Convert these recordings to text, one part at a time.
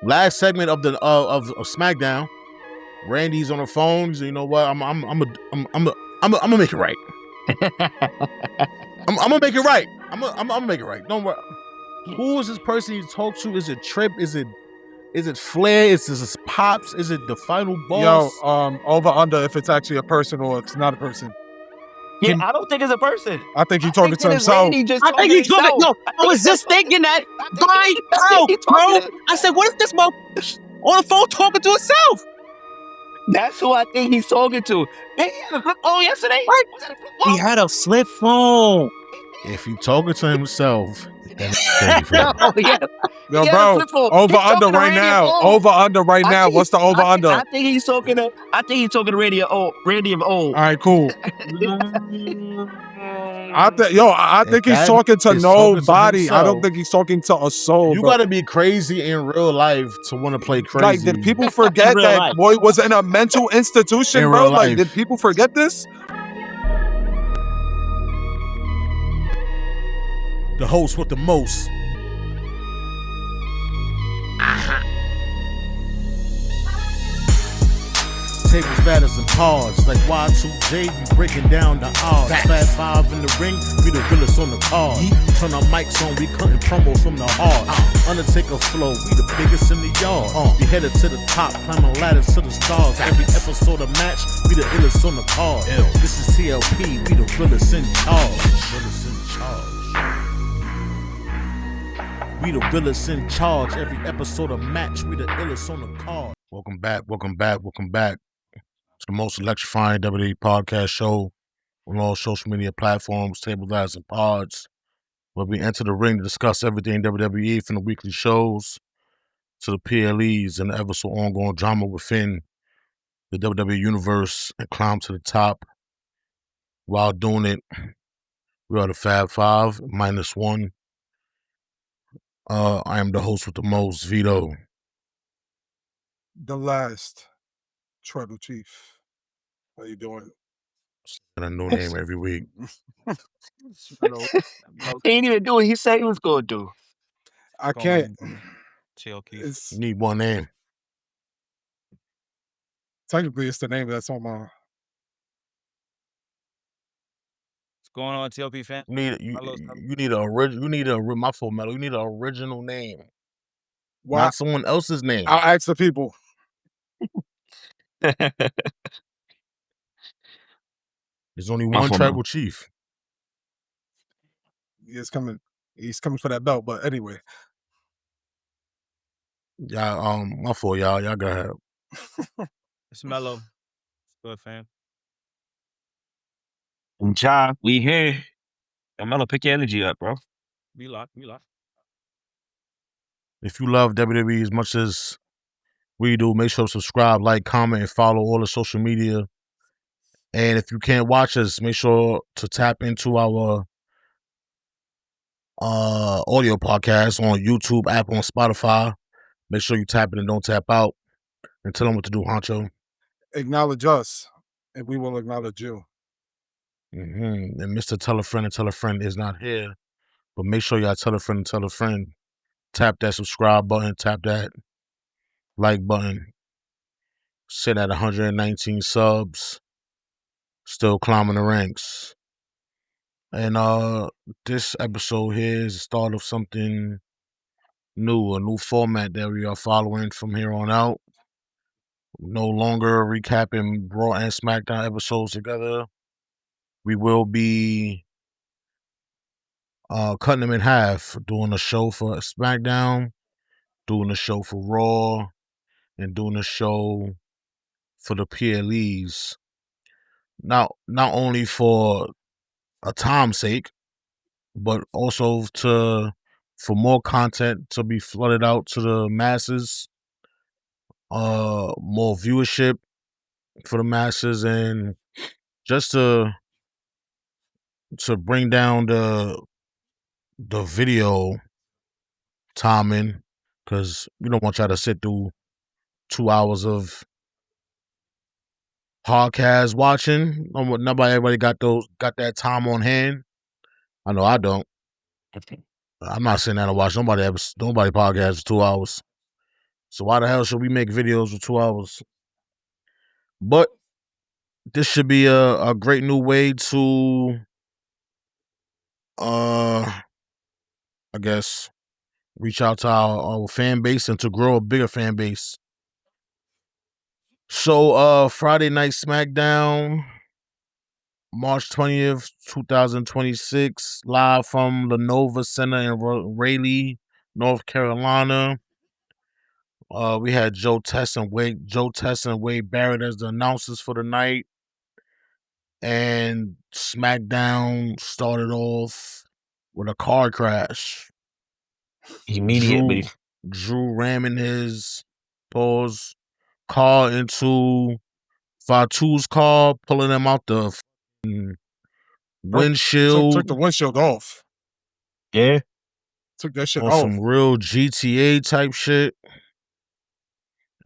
Last segment of the of Smackdown. Randy's on the phone. He's, you know what? I'm gonna make it right. I'm gonna make it right. I'm gonna make it right. Don't worry. Who is this person you talk to? Is it Trip? Is it Flair? Is this Pops? Is it the final boss? Yo, over under if it's actually a person or it's not a person. Yeah, I don't think it's a person. I think he's talking to himself. I think he's talking. No, I was just thinking that. Right out, bro. I said, what if this on the phone talking to himself? That's who I think he's talking to. Man, he had a flip phone yesterday. What? He had a flip phone. If he's talking to himself, then oh, yeah. Yo, bro, over under right now. Over under right now. What's the over under? I think he's talking to Randy of old. All right, cool. I think he's talking to nobody. I don't think he's talking to a soul. You gotta be crazy in real life to want to play crazy. Like, did people forget that boy was in a mental institution, in bro? Like, did people forget this? The host with the most. Tables, batters, and pods. Like Y2J, we breaking down the odds. Fat Five in the ring, we the realest on the card. Turn our mics on, we cutting promos from the heart. Undertaker flow, we the biggest in the yard. We headed to the top, climbing ladders to the stars. Every episode of match, we the illest on the card. This is TLP, we the realest in charge. We the realest in charge. Every episode of match, we the illest on the card. Welcome back. It's the most electrifying WWE podcast show on all social media platforms, table ladders, and pods, where we enter the ring to discuss everything WWE, from the weekly shows to the PLEs and the ever so ongoing drama within the WWE universe, and climb to the top. While doing it, we are the Fab Five, -1. I am the host with the most, Vito. The last Tribal Chief. How you doing? And a new name every week. He ain't even do what he said he was going to do. I can't. You need one name. Technically, it's the name that's on my. What's going on, TLP fan? You need a my full metal. You need an original name. Why? Not someone else's name. I'll ask the people. There's only one tribal chief. He's coming for that belt, but anyway. Yeah, my fault, y'all. Y'all go ahead. It's Mello. Good, fam. And Ja, we here. And Mello, pick your energy up, bro. We locked. If you love WWE as much as we do, make sure to subscribe, like, comment, and follow all the social media. And if you can't watch us, make sure to tap into our audio podcast on YouTube, Apple, and Spotify. Make sure you tap in and don't tap out. And tell them what to do, Honcho. Acknowledge us, and we will acknowledge you. And Mr. Tell a Friend is not here. But make sure y'all tell a friend. Tap that subscribe button. Tap that like button. Sit at 119 subs. Still climbing the ranks. And this episode here is the start of something new, a new format that we are following from here on out. No longer recapping Raw and SmackDown episodes together. We will be cutting them in half, doing a show for SmackDown, doing a show for Raw, and doing a show for the PLEs. Not only for a time's sake, but also for more content to be flooded out to the masses, more viewership for the masses, and just to bring down the video timing, because we don't want y'all to sit through 2 hours of podcast watching. Everybody got that time on hand. I know I don't. I'm not sitting down to watch nobody podcast for 2 hours. So why the hell should we make videos for 2 hours? But this should be a great new way to I guess reach out to our fan base and to grow a bigger fan base. So Friday Night Smackdown, March 20th, 2026, live from Lenovo Center in Raleigh, North Carolina. We had Joe Tess and Wade Barrett as the announcers for the night. And SmackDown started off with a car crash. Immediately. Drew ramming his car into Fatu's car, pulling him out the windshield. Took the windshield off. Yeah. Took that shit on off. some real GTA type shit.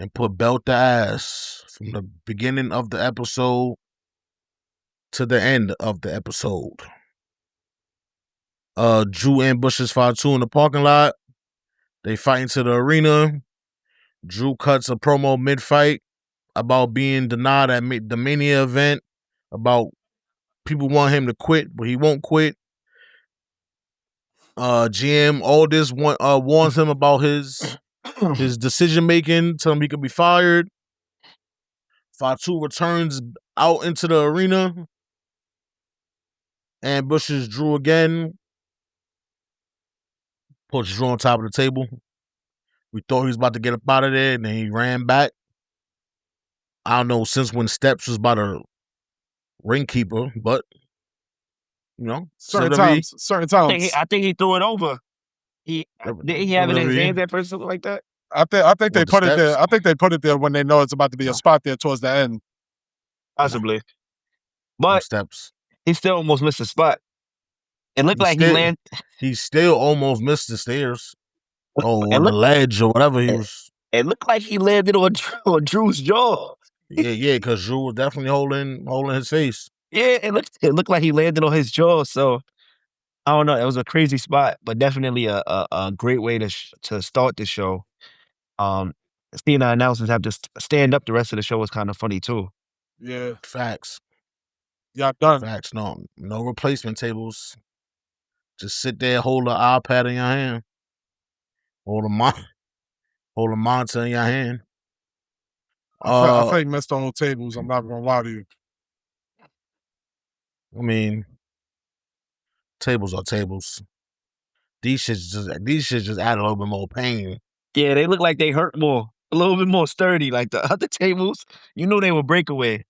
And put belt the ass from the beginning of the episode to the end of the episode. Drew ambushes Fatu in the parking lot. They fight into the arena. Drew cuts a promo mid-fight about being denied at the Mania event, about people want him to quit, but he won't quit. GM Aldis warns him about his decision making, tell him he could be fired. Fatu returns out into the arena, ambushes Drew again, puts Drew on top of the table. We thought he was about to get up out of there, and then he ran back. I don't know since when Steps was by the ring keeper, but you know, certain times. I think he threw it over. Did he have it in his hands at first, something like that? I think they put it there. I think they put it there when they know it's about to be a spot there towards the end. Possibly. But Steps. He still almost missed the spot. It looked like he landed. He still almost missed the stairs. Or the ledge or whatever he was. It looked like he landed on Drew's jaw. Yeah, because Drew was definitely holding his face. Yeah, it looked like he landed on his jaw. So I don't know. It was a crazy spot, but definitely a great way to start the show. Seeing the announcers have to stand up the rest of the show was kind of funny too. Yeah, facts. Yeah, done. Facts. No replacement tables. Just sit there, hold the iPad in your hand, hold a monitor in your hand. I think missed the whole tables. I'm not gonna lie to you. I mean, tables are tables. These shits just add a little bit more pain. Yeah, they look like they hurt more, a little bit more sturdy. Like the other tables, you knew they were breakaway.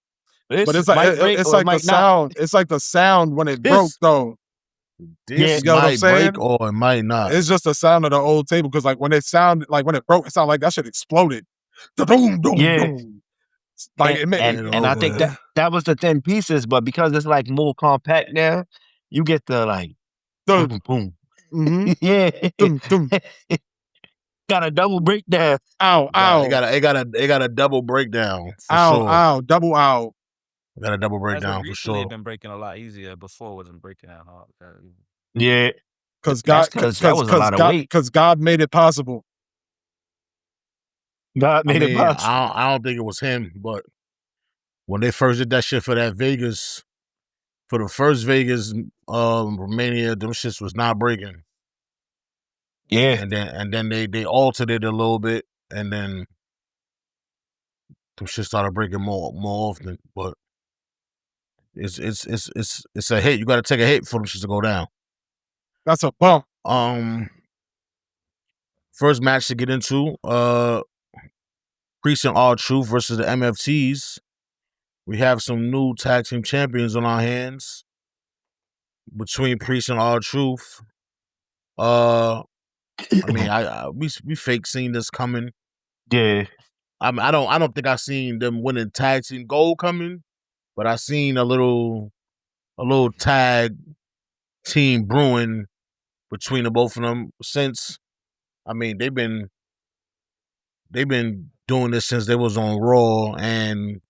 But it's like the sound. It's like the sound when it broke though. This might break or it might not. It's just the sound of the old table because like when it broke, it sounded like that shit exploded. Boom, boom, boom. Like and I think that was the thin pieces, but because it's like more compact now, you get the like boom, boom. Mm-hmm. Yeah. Dum, dum. Got a double breakdown. Ow, ow. It got a double breakdown for ow, sure. Ow, double ow. Got a double breakdown for sure. They've been breaking a lot easier. Before it wasn't breaking out hard. Yeah. Because that was a lot of weight. Because God made it possible. God made it possible. I don't think it was him, but when they first did that shit for the first Vegas Mania, them shits was not breaking. Yeah. And then they altered it a little bit, and then them shit started breaking more often. But it's a hit. You got to take a hit for them shits to go down. That's a bump. First match to get into, Priest and R-Truth versus the MFTs. We have some new tag team champions on our hands between Priest and R-Truth. I mean, we fake seen this coming. Yeah. I don't think I seen them winning tag team gold coming, but I seen a little tag team brewing between the both of them since. I mean, they've been doing this since they was on Raw and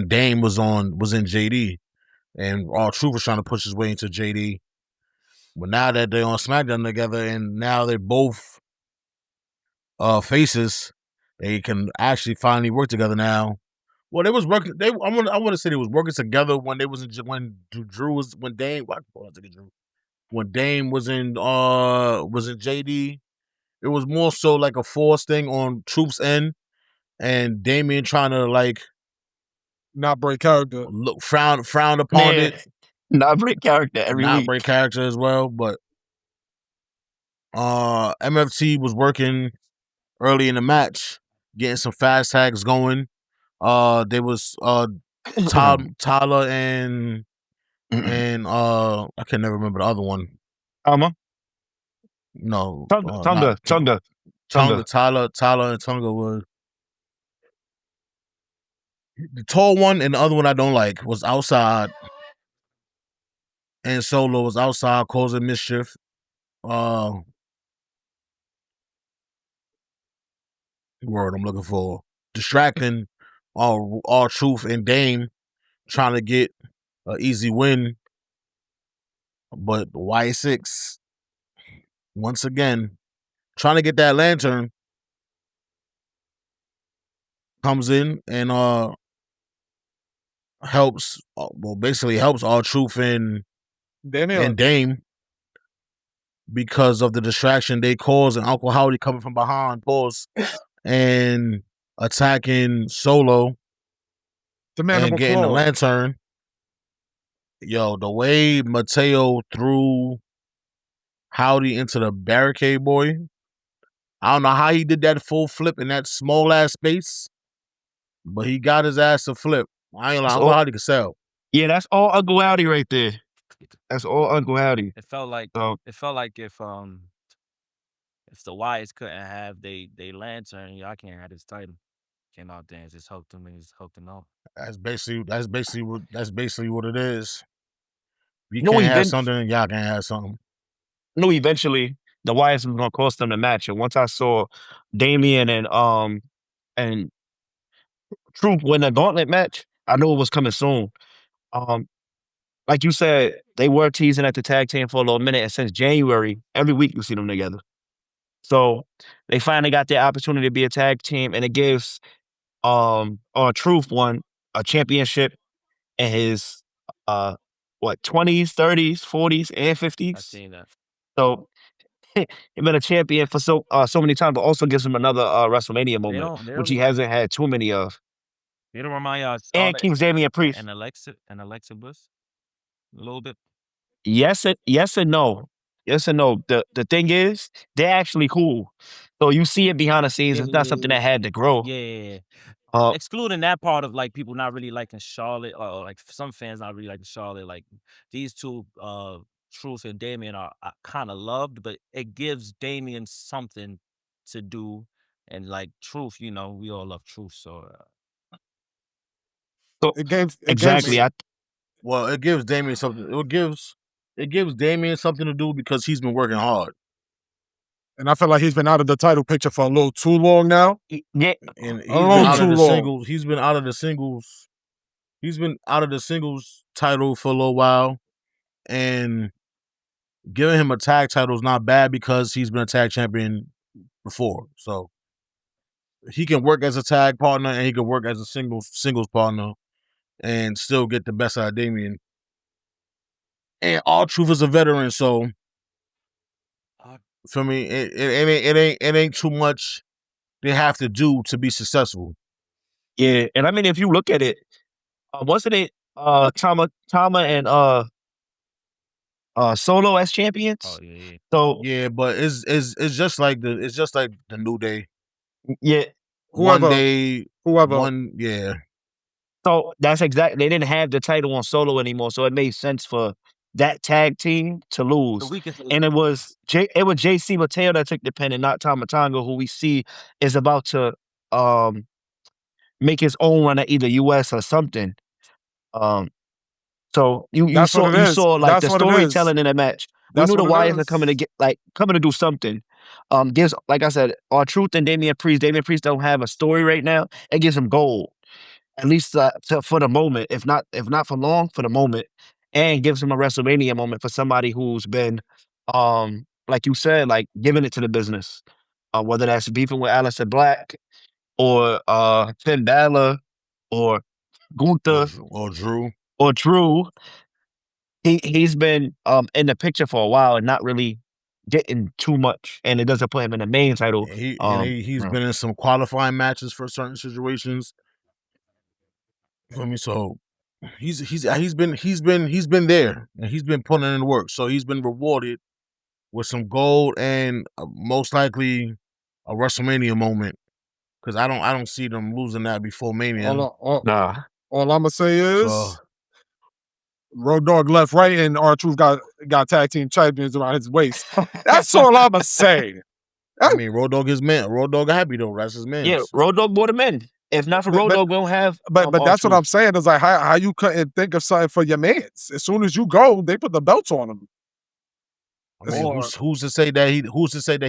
Dame was in JD, and R-Truth was trying to push his way into JD. But now that they're on SmackDown together, and now they're both faces, they can actually finally work together now. Well, they was working. I want to say they was working together when they was when Drew was when Dame. When Dame was in JD. It was more so like a force thing on Truth's end, and Damian trying to like not break character. look frown upon Man, it, not break character every not week. break character as well. But MFT was working early in the match, getting some fast tags going. There was Tyler and I can never remember the other one. No, Tonga. Tyler and Tonga were the tall one, and the other one I don't like was outside, and Solo was outside causing mischief. Word I'm looking for, distracting all Truth and Dame, trying to get an easy win, but Y6 once again trying to get that lantern comes in and helps basically helps all Truth and Dame because of the distraction they cause and Uncle Howdy coming from behind and attacking Solo and getting the lantern. Yo, the way Mateo threw Howdy into the barricade, boy. I don't know how he did that full flip in that small ass space, but he got his ass to flip. I ain't like Uncle Howdy can sell. Yeah, that's all Uncle Howdy right there. That's all Uncle Howdy. It felt like if the Wyatts couldn't have they lantern, y'all can't have this title. Came out there and just hooked them and just hooked them off. That's basically what it is. If you No, can't have something, y'all can't have something. No, eventually the Wyatts was gonna cost them the match. And once I saw Damian and Truth win the gauntlet match, I knew it was coming soon. Like you said, they were teasing at the tag team for a little minute, and since January, every week you see them together. So they finally got their opportunity to be a tag team, and it gives Truth won a championship in his 20s, 30s, 40s, and 50s. I seen that. So he been a champion for so many times, but also gives him another WrestleMania moment, which he hasn't had too many of. They don't remind y'all And keeps Damian Priest and Alexa Bliss a little bit. Yes and no. Yes and no. The thing is, they're actually cool. So you see it behind the scenes. It's not something that had to grow. Yeah. Excluding that part of like people not really liking Charlotte, or like some fans not really liking Charlotte. Like these two, Truth and Damian are kind of loved, but it gives Damian something to do, and like Truth, we all love Truth, so. Exactly. Well, it gives Damian something. It gives Damian something to do because he's been working hard. And I feel like he's been out of the title picture for a little too long now. Yeah. And he's been out of the singles. He's been out of the singles. He's been out of the singles title for a little while. And giving him a tag title is not bad because he's been a tag champion before. So he can work as a tag partner and he can work as a singles partner and still get the best out of Damian. And R-Truth is a veteran, so for me, it ain't too much they have to do to be successful. Yeah, and I mean, if you look at it, wasn't it Tama and Solo as champions? Oh yeah. So yeah, but it's just like the New Day. Yeah, whoever. Yeah. So that's exactly, they didn't have the title on Solo anymore, so it made sense for that tag team to lose. And it was JC Mateo that took the pin and not Tama Tonga, who we see is about to make his own run at either US or something. So you saw like the storytelling in the match. We knew the Wyatts are coming to do something. Gives, like I said, R-Truth and Damian Priest. Damian Priest don't have a story right now. It gives him gold, at least for the moment. If not for long, for the moment, and gives him a WrestleMania moment for somebody who's been, like you said, like giving it to the business. Whether that's beefing with Aleister Black, or Finn Balor or Gunther or Drew. or Drew, he's been in the picture for a while and not really getting too much, and it doesn't put him in the main title. He's been in some qualifying matches for certain situations. For me, so he's been there and he's been putting in the work. So he's been rewarded with some gold and most likely a WrestleMania moment. Because I don't see them losing that before Mania. Nah. All I'm gonna say is So Road Dogg left, right, and R-Truth got tag team champions around his waist. That's all I'm gonna say. I mean, Road Dogg is man. Road Dogg happy though. That's his man. Yeah, Road Dogg brought him in. If not for Road Dogg, we don't have. But that's what I'm saying. Is like how you couldn't think of something for your mans. As soon as you go, they put the belts on them. I mean, who's to say that he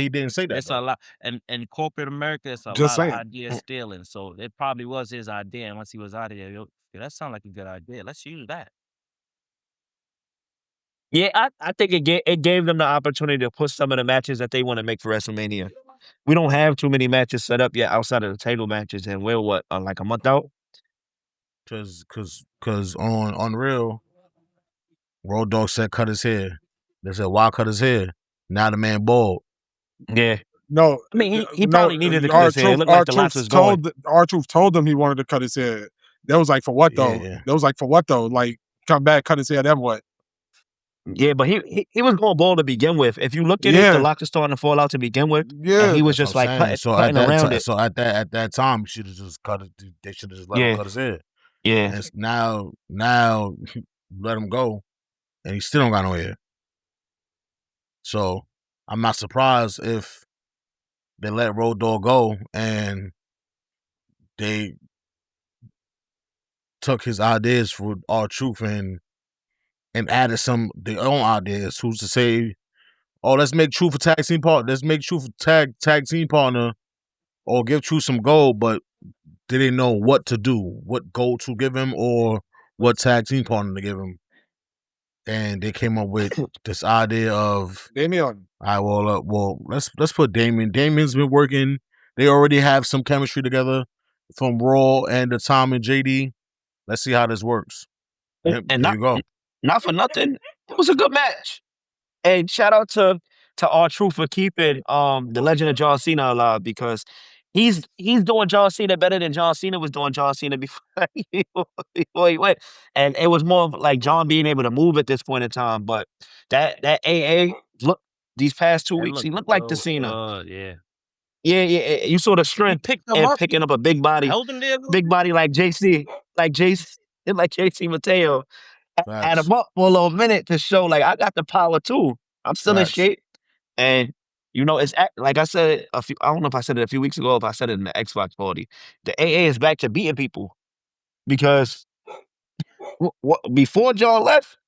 didn't say that? It's a lot, and in corporate America, it's a Just lot saying. of idea stealing. So it probably was his idea. And once he was out of there, yo, that sounds like a good idea. Let's use that. Yeah, I think it gave them the opportunity to put some of the matches that they want to make for WrestleMania. We don't have too many matches set up yet outside of the title matches, and we're like a month out. Cause on Unreal, Road Dogg said cut his hair. They said why cut his hair? Now the man bald. Yeah. No, I mean he probably needed to cut his hair. It looked like the locks was going. R-Truth told him he wanted to cut his hair. That was like for what though? Yeah. That was like for what though? Like come back, cut his hair, then what? Yeah, but he was going bald to begin with. If you look at it, the locks are starting to fall out to begin with. Yeah, and he was just like cutting around it. So at that time, you should have just cut it. They should have just let him cut his hair. Yeah. And now let him go, and he still don't got no hair. So I'm not surprised if they let Road Dogg go and they took his ideas for R-Truth and added some their own ideas. Who's to say, oh, let's make Truth a tag team partner. Let's make Truth a tag team partner, or give Truth some gold, but they didn't know what to do, what gold to give him, or what tag team partner to give him. And they came up with this idea of Damian. All right, well, let's put Damian. Damian's been working. They already have some chemistry together from Raw and the Tom and JD. Let's see how this works. And there you go. Not for nothing, it was a good match. And shout out to R-Truth for keeping the legend of John Cena alive, because he's doing John Cena better than John Cena was doing John Cena before he went. And it was more of like John being able to move at this point in time. But that AA look these past 2 weeks, he looked like the Cena. Yeah. Yeah. You saw the strength and picking up a big body, like JC, like JC Mateo. Add him up for a little minute to show like I got the power too. I'm still in shape, and it's like I said I don't know if I said it a few weeks ago, or if I said it in the Xbox party. The AA is back to beating people, because before John left,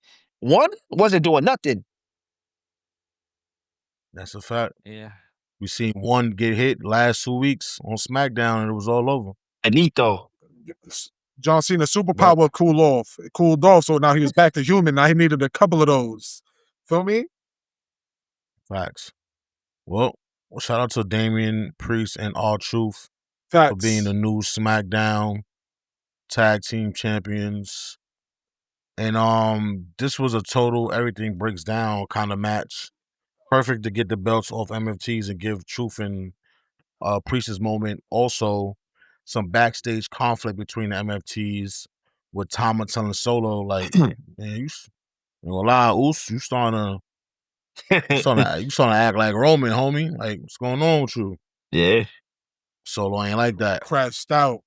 one wasn't doing nothing. That's a fact. Yeah. We seen one get hit last 2 weeks on SmackDown, and it was all over. Anito. John Cena's superpower cooled off, so now he was back to human. Now he needed a couple of those. Feel me? Facts. Well, shout out to Damian Priest and R-Truth for being the new SmackDown tag team champions. And this was a total everything breaks down kind of match. Perfect to get the belts off MFTs and give Truth and Priest's moment. Also, some backstage conflict between the MFTs with Tama telling Solo, like, man, you gonna lie, Oos, you starting to act like Roman, homie. Like, what's going on with you? Yeah. Solo ain't like that. Crashed out.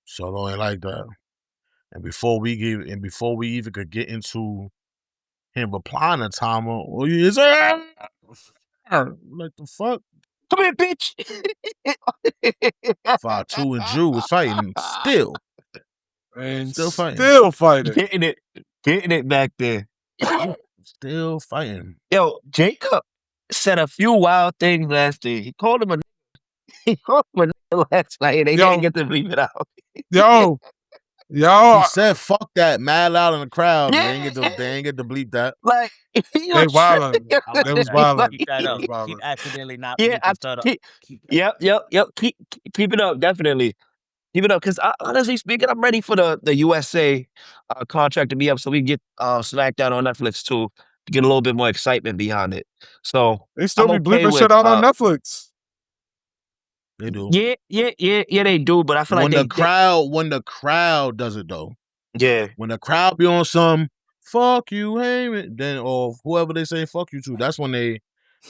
Solo ain't like that. And before we even could get into him replying to Tama, well, you is like the fuck? Come here, bitch. 5-2 and Drew was fighting still. And still fighting. Getting it back there. Still fighting. Yo, Jacob said a few wild things last night. He called him a last night, and they didn't get to leave it out. Yo, He said "fuck that" mad loud in the crowd. Yeah. They ain't get to bleep that. Like they wildin'. I like They was that. wildin'. Keep that They up. was wildin'. Keep accidentally not yeah, bleeping stuff up. keep, Keep that. yep. Keep it up, definitely. Keep it up, because honestly speaking, I'm ready for the USA contract to be up so we can get Smackdown on Netflix too to get a little bit more excitement behind it. So They still I'm be okay bleeping with shit out on Netflix. They do. yeah, they do, but I feel like When the crowd does it though. yeah. When the crowd be on some "fuck you, Heyman," then or whoever they say "fuck you" to, that's when they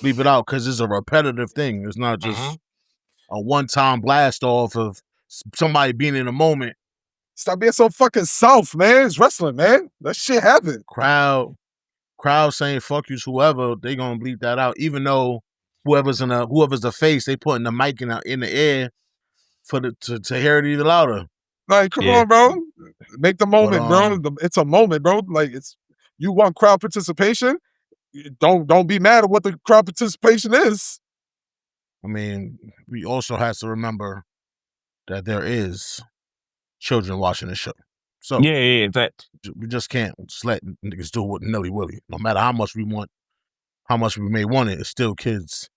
bleep it out because it's a repetitive thing. It's not just a one-time blast off of somebody being in a moment. Stop being so fucking soft, man. It's wrestling, man. That shit happened. Crowd saying "fuck you" to whoever, they gonna bleep that out, even though whoever's the face, they putting the mic in the air for to hear it even louder. Like, come Yeah. on, bro. Make the moment, bro. But, It's a moment, bro. Like, you want crowd participation. Don't be mad at what the crowd participation is. I mean, we also have to remember that there is children watching the show. So Yeah, in fact. we just can't just let niggas do what Nelly Willy. No matter how much we may want it, it's still kids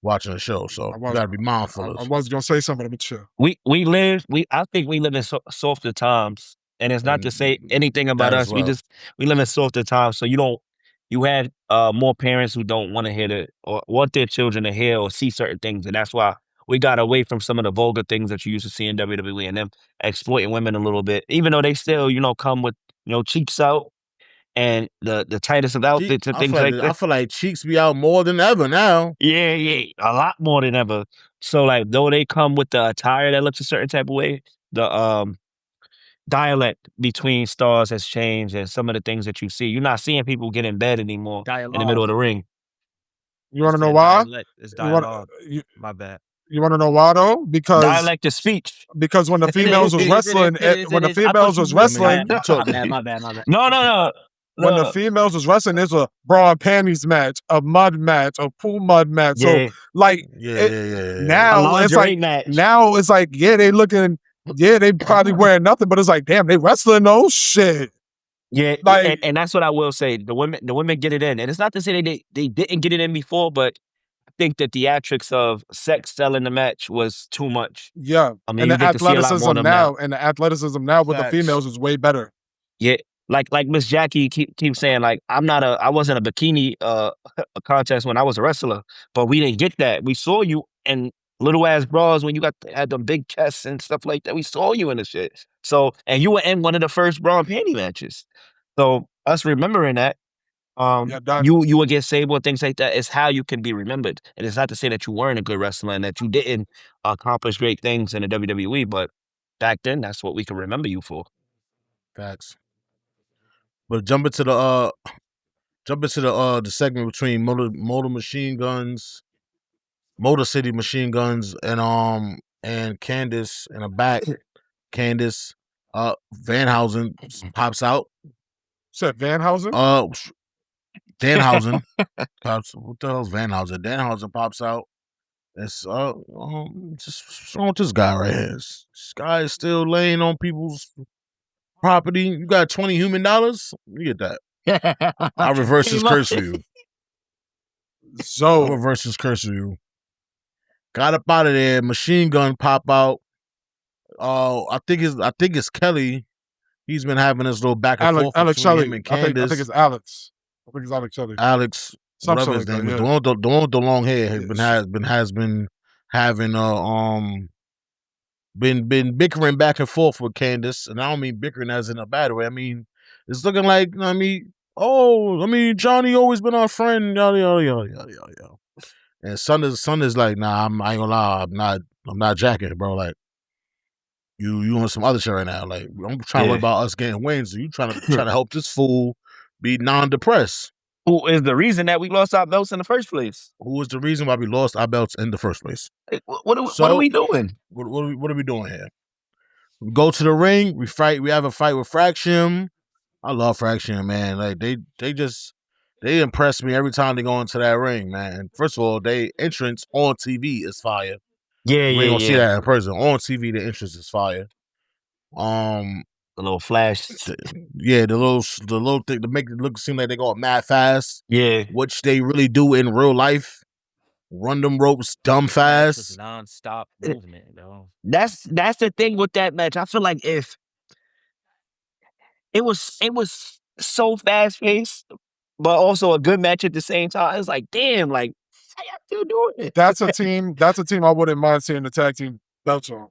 watching the show. So we gotta be mindful of I was gonna say something, but chill. I think we live in softer times, and it's not to say anything about that as us. well. We live in softer times, so you had more parents who don't want to hear it or want their children to hear or see certain things, and that's why we got away from some of the vulgar things that you used to see in WWE and them exploiting women a little bit, even though they still come with cheeks out and the tightest of outfits and things like that. I feel like cheeks be out more than ever now. Yeah, a lot more than ever. So like, though they come with the attire that looks a certain type of way, the dialect between stars has changed, and some of the things that you see, you're not seeing people get in bed anymore in the middle of the ring. You want to know why? It's dialogue. My bad. You want to know why though? Because Dialect is speech. Because when the females was wrestling, My bad. No. When the females was wrestling, there's a bra and panties match, a mud match, a pool mud match. Yeah. So like, now it's like they looking, they probably wearing nothing, but it's like, damn, they wrestling though, shit. Yeah, like, and that's what I will say. The women get it in, and it's not to say they didn't get it in before, but I think the theatrics of sex selling the match was too much. Yeah, I mean, and the athleticism now with the Facts. females is way better. Yeah, like Miss Jackie keeps saying, like, I wasn't a bikini contest when I was a wrestler, but we didn't get that. We saw you in little ass bras when you had them big chests and stuff like that. We saw you in the shit. So, and you were in one of the first bra and panty matches. So us remembering that, you would get Sable and things like that is how you can be remembered. And it's not to say that you weren't a good wrestler and that you didn't accomplish great things in the WWE, but back then that's what we can remember you for. Facts. But jump into the segment between Motor City Machine Guns and Candace in the back. Candace Vanhausen pops out. Said Vanhausen? Danhausen pops. What the hell's Vanhausen? Danhausen pops out. It's just what's wrong with this guy right here? This guy is still laying on people's property. You got $20 human? You get that. I reverse his curse for you. So I reverse his curse for you. Got up out of there. Machine gun pop out. I think it's Kelly. He's been having this little back and forth Alex between Shelley. him and Candace. I think it's Alex. I think it's Alex Shelley. Alex, whatever his name is, the one with the long hair has been having been bickering back and forth with Candace, and I don't mean bickering as in a bad way. I mean it's looking like Johnny always been our friend, yada yada yada yada yada. And son is like, nah, I ain't gonna lie, I'm not jacking, bro. Like you on some other shit right now. Like I'm trying to worry about us getting wins. So you trying to help this fool be non-depressed. Who is the reason that we lost our belts in the first place? Who is the reason why we lost our belts in the first place? What are we doing? What are we doing here? We go to the ring. We fight. We have a fight with Fraction. I love Fraction, man. Like they impress me every time they go into that ring, man. First of all, they entrance on TV is fire. Yeah, we ain't gonna see that in person. On TV, the entrance is fire. The little flash. The little thing to make it seem like they go mad fast. Yeah. Which they really do in real life. Run them ropes dumb Match fast. was non-stop movement, though. That's the thing with that match. I feel like if it was so fast paced, but also a good match at the same time. It's like, damn, like how y'all still doing it? That's a team I wouldn't mind seeing the tag team belts on.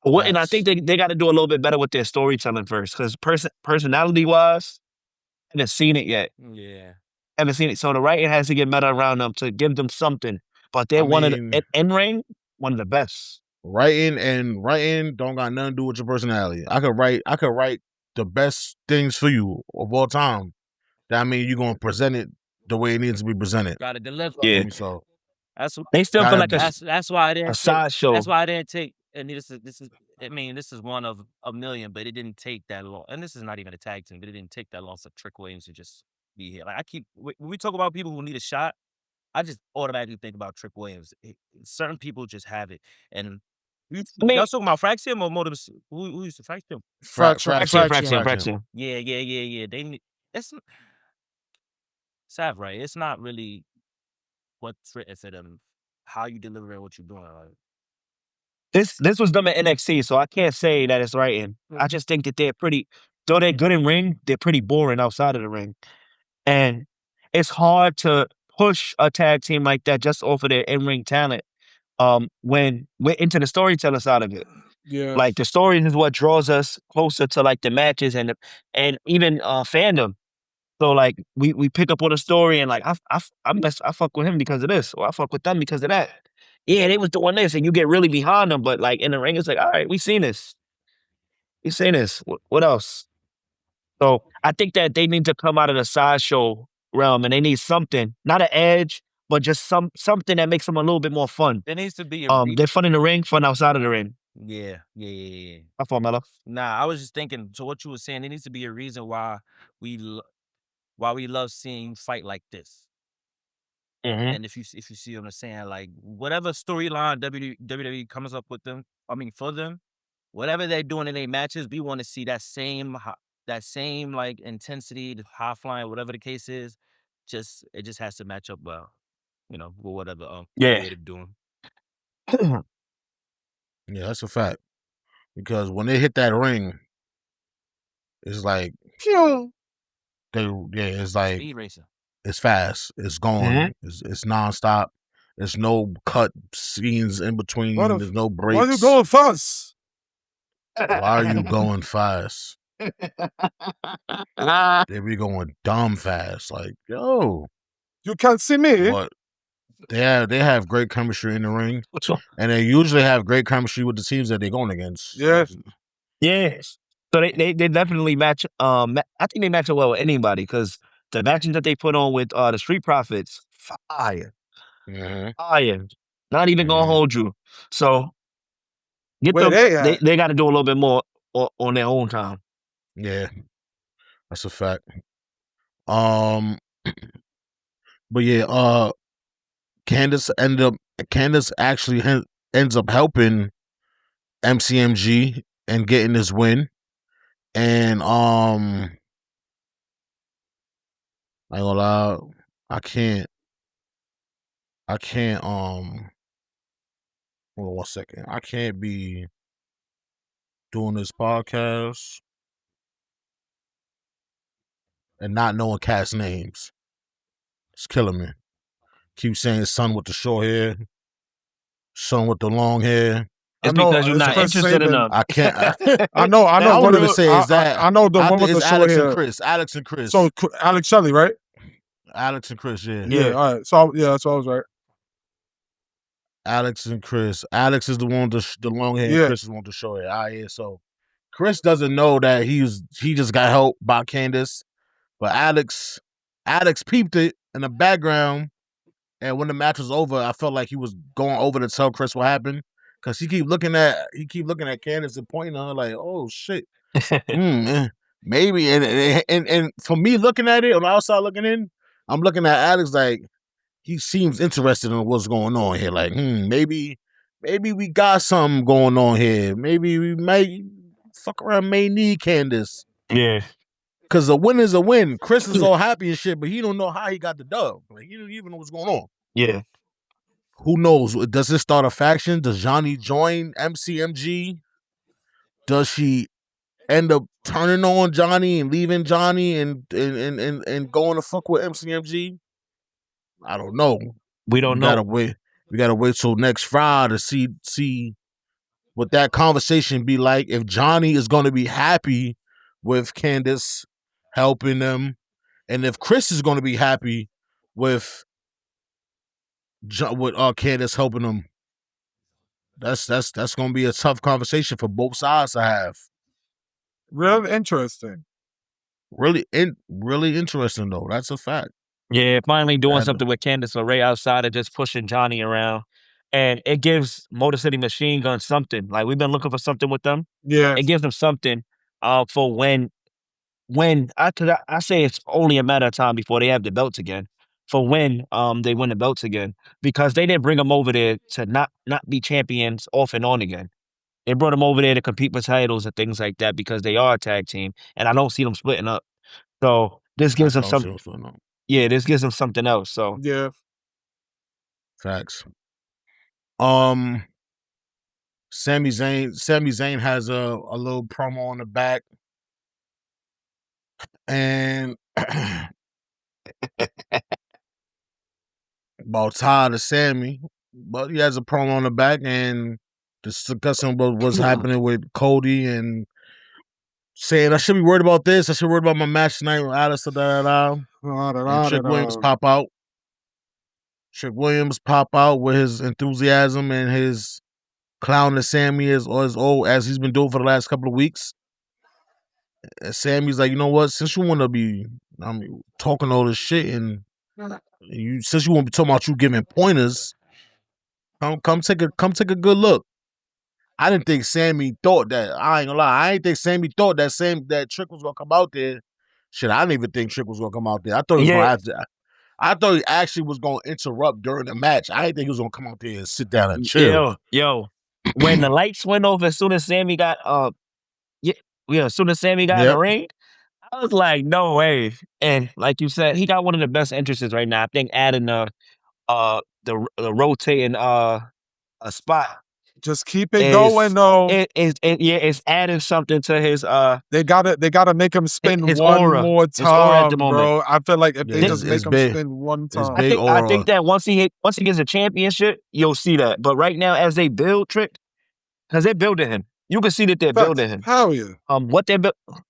Well, and I think they got to do a little bit better with their storytelling first, because personality wise, I haven't seen it yet. Yeah. Haven't seen it. So the writing has to get better around them to give them something. But they're one of the in ring, one of the best. Writing don't got nothing to do with your personality. I could write the best things for you of all time. That means you're gonna present it the way it needs to be presented. Got to deliver. Yeah. So they still feel like that's why I didn't a sideshow. That's why I didn't take. And this is. I mean, this is one of a million, but it didn't take that long. And this is not even a tag team, but it didn't take that long for Trick Williams to just be here. Like when we talk about people who need a shot, I just automatically think about Trick Williams. Certain people just have it. And y'all talking about Fraxium or Motor? Who used to Fraxium? Fraxium. Yeah. They need. It's right. It's not really what's written for them. How you deliver it, what you're doing. Like. This was done at NXT, so I can't say that it's writing. I just think that though they're good in ring, they're pretty boring outside of the ring. And it's hard to push a tag team like that just off of their in-ring talent when we're into the storytelling side of it. Yeah. Like the stories is what draws us closer to like the matches and even fandom. So like we pick up on a story and like I fuck with him because of this, or I fuck with them because of that. Yeah, they was doing this, and you get really behind them. But like in the ring, it's like, all right, we seen this. What else? So I think that they need to come out of the sideshow realm, and they need something, not an edge, but just something that makes them a little bit more fun. There needs to be they're fun in the ring, fun outside of the ring. Yeah. My fault, Mello. Nah, I was just thinking. So what you were saying, there needs to be a reason why we love seeing you fight like this. Mm-hmm. And if you see what I'm saying, like whatever storyline WWE comes up with them, for them, whatever they're doing in their matches, we want to see that same like intensity, the high flying, whatever the case is. It just has to match up well, with whatever creative doing. Yeah, that's a fact. Because when they hit that ring, it's like it's like speed racing. It's fast. It's going. It's nonstop. There's no cut scenes in between. There's no breaks. Why are you going fast? Why are you going fast? They be going dumb fast. Like, yo. You can't see me. But they have great chemistry in the ring. And they usually have great chemistry with the teams that they're going against. Yes. Yes. So they definitely match. I think they match it well with anybody, because the matches that they put on with the Street Profits, fire. Mm-hmm. Fire. Not even gonna hold you. So they got to do a little bit more on their own time. Yeah, that's a fact. But yeah, Candace actually ends up helping MCMG and getting this win, and I ain't gonna lie, I can't. Hold on 1 second. I can't be doing this podcast and not knowing cast names. It's killing me. Keep saying son with the short hair, son with the long hair. It's because you're not interested in them. I can't. I know. I don't even say is that. I know the one with the short hair. Alex and Chris. So Alex Shelley, right? Alex and Chris, yeah. Yeah. All right. So so I was right. Alex and Chris. Alex is the one with the long hair. And Chris is the one with the short hair. Yeah. So Chris doesn't know that he just got helped by Candace, but Alex peeped it in the background, and when the match was over, I felt like he was going over to tell Chris what happened, because he keep looking at Candace and pointing at her like, oh shit, maybe. And for me looking at it on the outside looking in, I'm looking at Alex like he seems interested in what's going on here. Like, maybe we got something going on here. Maybe we might fuck around may need Candace. Yeah. Cause a win is a win. Chris is all happy and shit, but he don't know how he got the dub. Like he don't even know what's going on. Yeah. Who knows? Does this start a faction? Does Johnny join MCMG? Does she end up turning on Johnny and leaving Johnny and going to fuck with MCMG? I don't know. We don't know. We gotta wait till next Friday to see what that conversation be like. If Johnny is gonna be happy with Candace helping them, and if Chris is gonna be happy with Candace helping them. That's gonna be a tough conversation for both sides to have. Real interesting. Really interesting though. That's a fact. Yeah, finally doing something with Candace LeRae outside of just pushing Johnny around. And it gives Motor City Machine Gun something. Like, we've been looking for something with them. Yeah. It gives them something for when I say it's only a matter of time before they have the belts again. For when they win the belts again. Because they didn't bring them over there to not be champions off and on again. They brought them over there to compete for titles and things like that because they are a tag team. And I don't see them splitting up. So this gives them something. Yeah, this gives them something else. So yeah, facts. Sami Zayn has a little promo on the back, and about tired of Sammy, but he has a promo on the back and discussing what's happening with Cody and saying I should be worried about this. I should be worried about my match tonight with Alice. And Trick Williams pop out. Trick Williams pop out with his enthusiasm and his clown to Sammy as old as he's been doing for the last couple of weeks. And Sammy's like, you know what? Since you want to be, talking all this shit, and since you want to be talking about you giving pointers, come take a good look. I didn't think Sammy thought that. I ain't gonna lie. I didn't think Sammy thought that Trick was gonna come out there. Shit, I didn't even think Trick was gonna come out there. I thought he was gonna have to. I thought he actually was gonna interrupt during the match. I didn't think he was gonna come out there and sit down and chill. Yo, when the lights went off, as soon as Sammy got as soon as Sammy got in the ring, I was like, no way. And like you said, he got one of the best entrances right now. I think adding the rotating a spot. Just keep it going though. It's adding something to his They gotta make him spin his one aura. more His aura at the time, moment. bro. I feel like if they just make him big. spin one time. I think that once he gets a championship, you'll see that. But right now, as they build Trick, because they're building him, you can see that they're building him. Hell yeah. What they're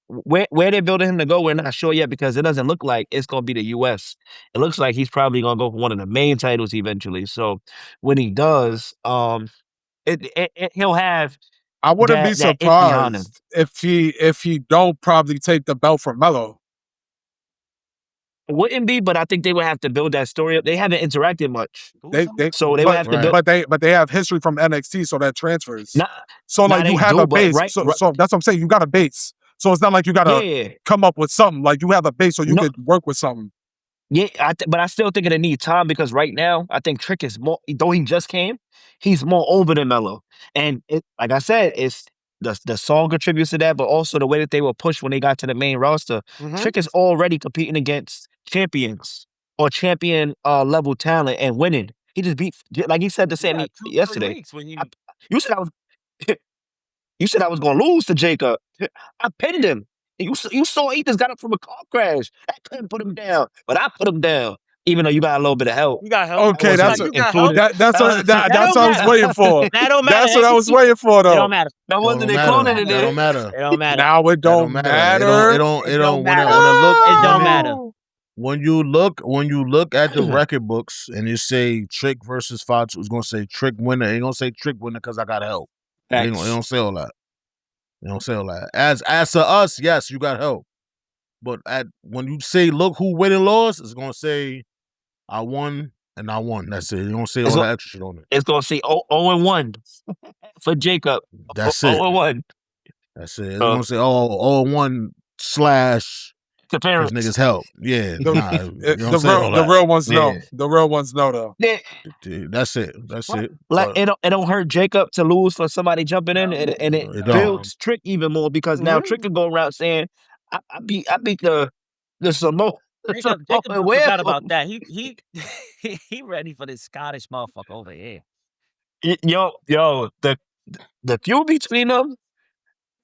where they're building him to go, we're not sure yet because it doesn't look like it's gonna be the US. It looks like he's probably gonna go for one of the main titles eventually. So when he does, he'll have. I wouldn't be surprised if he don't probably take the belt from Melo. It wouldn't be, but I think they would have to build that story up. They haven't interacted much, They would have to build. But they have history from NXT, so that transfers. So like you have a base. So that's what I'm saying. You got a base. So it's not like you gotta come up with something. Like you have a base, so you could work with something. Yeah, but I still think it'll need time because right now I think Trick is more. Though he just came, he's more over than Melo, and like I said, it's the song contributes to that, but also the way that they were pushed when they got to the main roster. Trick is already competing against champions or champion level talent and winning. He just beat, like he said to Sammy yesterday. You said I was gonna lose to Jacob. I pinned him. You saw he just got up from a car crash. I couldn't put him down, but I put him down. Even though you got a little bit of help. You got help. Okay, that's what I was waiting for. That don't matter. That's what I was waiting for, though. It don't matter. That wasn't they calling it. That don't matter. It don't matter. Now it don't matter. It don't matter. It don't matter. When you look at the record books and you say Trick versus Fatu, it's gonna say Trick winner. It ain't gonna say Trick winner because I got help. It don't say all that. It don't say all that. As to us, yes, you got help. But when you say look who win and lost, it's gonna say I won and I won. That's it. You don't say all that extra shit on it. It's gonna say 0-1 for Jacob. That's it. 0-1. That's it. It's gonna say 0-1 / The Because parents. niggas help. Yeah, The, nah. You know what I'm saying? the real ones know. Yeah. The real ones know though. Yeah. Dude, that's it. That's it. Like But it don't hurt Jacob to lose for somebody jumping in, and it it don't. builds Trick even more because now Trick can go around saying, "I beat the Samoan." Jacob forgot about that. He ready for this Scottish motherfucker over here. Yo, the feud between them,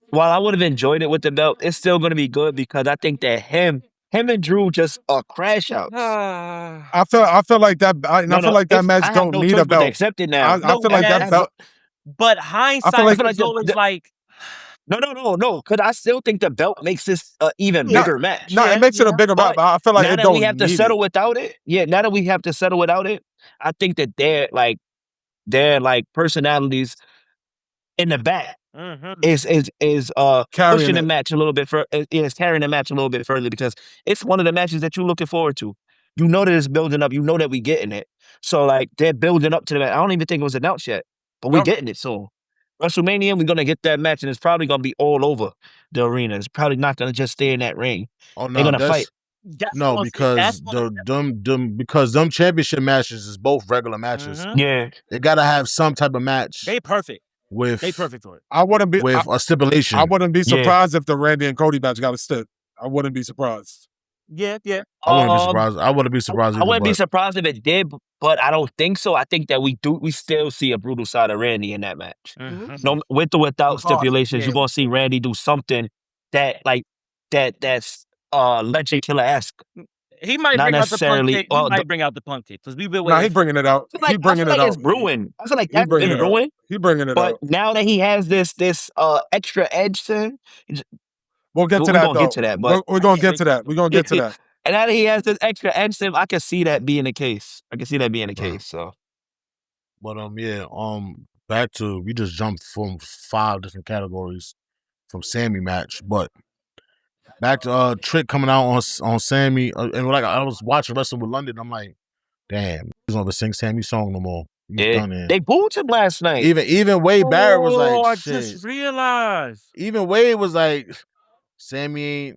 while I would have enjoyed it with the belt, it's still going to be good because I think that him and Drew just are crash outs. I feel like that. I feel like that match don't need a belt. Accept it now. I feel like that belt. But hindsight I feel like is always like. No. Because I still think the belt makes this even bigger match. No, it makes it a bigger match. But I feel like now it that don't we have to need settle it. without it. Yeah, now that we have to settle without it, I think that their personalities in the back is pushing the match a little bit is carrying the match a little bit further because it's one of the matches that you're looking forward to. You know that it's building up. You know that we getting it. So like they're building up to the match. I don't even think it was announced yet, but we getting it soon. WrestleMania, we're gonna get that match, and it's probably gonna be all over the arena. It's probably not gonna just stay in that ring. Oh no, they're gonna fight. No, because because them championship matches is both regular matches. Yeah, they gotta have some type of match. They perfect for it. I wouldn't be with a stipulation. I wouldn't be surprised if the Randy and Cody match got a stick. I wouldn't be surprised. Yeah. I wouldn't be surprised. I wouldn't be surprised. I wouldn't be surprised if it did, but I don't think so. I think that we still see a brutal side of Randy in that match. No, with or without stipulations, you're gonna see Randy do something that's Legend Killer-esque. He might not bring necessarily. Out the punk he might bring out the punk kick because we've been waiting. Nah, he bringing it out. He bringing it out. It's brewing. I feel like that's been brewing. He bringing it out. But now that he has this extra edge to him, we'll get to that. We're gonna get to that. We're gonna get to that. And now that he has this extra edge to him, I can see that being the case. So, but back to we just jumped from 5 different categories from Sammy match, but back to Trick coming out on Sammy, and like I was watching Wrestle with London, I'm like, damn, he's not gonna sing Sammy's song no more. They booed him last night. Even Wade Barrett was like, I shit. just realized. Even Wade was like, Sammy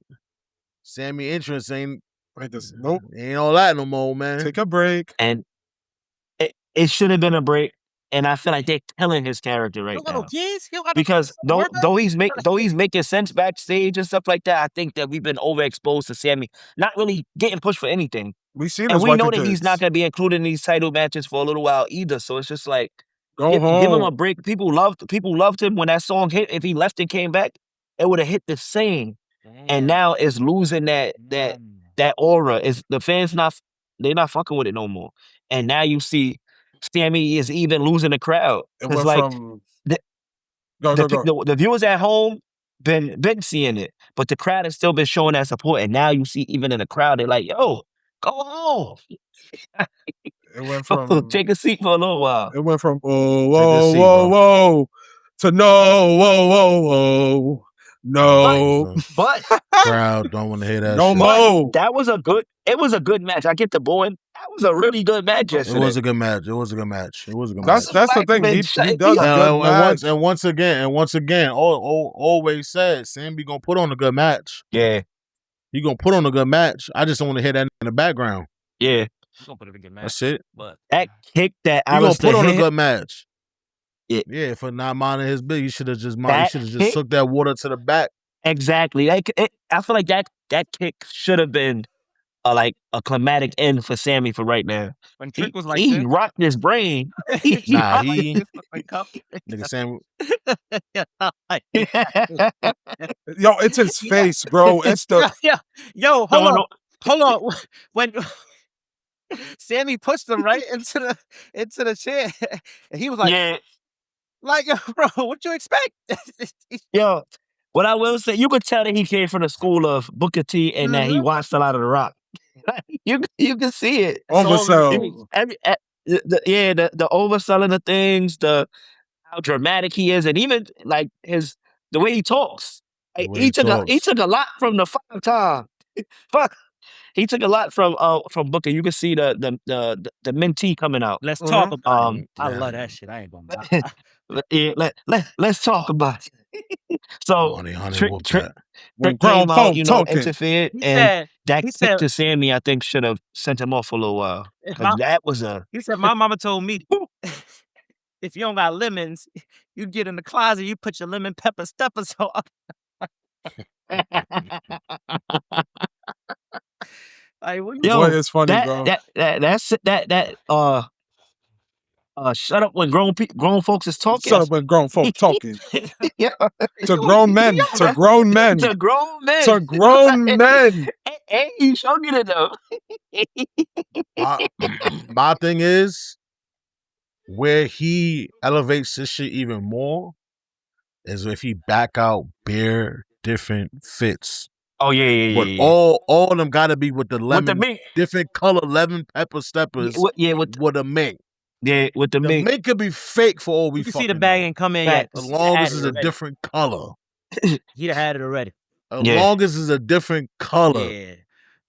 entrance ain't all that no more, man. Take a break. And it should have been a break. And I feel like they're killing his character right now. Because though he's making sense backstage and stuff like that, I think that we've been overexposed to Sammy not really getting pushed for anything. We see and we know that he's not going to be included in these title matches for a little while either. So it's just like give him a break. People loved him when that song hit. If he left and came back, it would have hit the same. Damn. And now it's losing that aura. Is the fans they're not fucking with it no more. And now you see Sammy is even losing the crowd. Because like the viewers at home been seeing it, but the crowd has still been showing that support. And now you see even in the crowd, they're like, yo, go home. It went from take a seat for a little while. It went from whoa to no, whoa. No, but crowd don't want to hear that. No more. That was it was a good match. I get the booing. That was a really good match yesterday. It was a good match. That's the thing. He does a good match. And once again, always said Sammy gonna put on a good match. Yeah, he gonna put on a good match. I just don't want to hear that in the background. Yeah, he's gonna put on a good match. That's it. But that kick that he gonna put on a good match. Yeah, for not minding his business, he should have just took that water to the back. Exactly. I feel like that kick should have been like a climatic end for Sammy for right now. When Trick was like, he rocked his brain. Nigga Sammy. Yo, it's his face, bro. It's the Yo, hold on. When Sammy pushed him right into the chair, and he was like, yeah. Like, bro, what you expect? Yo, what I will say, you could tell that he came from the school of Booker T and that he watched a lot of The Rock. you can see it. Oversell. The overselling of things, how dramatic he is, and even like the way he talks. Like, he took a lot from the 5-time. Fuck. He took a lot from Booker. You can see the mentee coming out. Let's talk about it. I love that shit. I ain't gonna lie. Yeah, let's talk about it. So honey, When came grown out, folk you know, talking. interfered, He and said, that he kick said, to Sammy, I think, should have sent him off for a little while if because my, that was a. he said, my mama told me, if you don't got lemons, you get in the closet, you put your lemon pepper steppers on. Like, what you Boy, Yo, it's funny, bro. shut up when grown folks is talking. Shut up when grown folk talking. Yeah. To grown men. To grown men. To grown men. To grown men. Hey, you showed me that though. My thing is, where he elevates this shit even more is if he back out bare different fits. Oh yeah. But all of them gotta be with the lemon, With the mink. different color lemon pepper steppers. With a mink. Yeah, with the mink. The mink could be fake for all we You can fucking see the bag know. ain't come in yet. As long as it's a different color. He'd have had it already. As long as it's a different color. Yeah.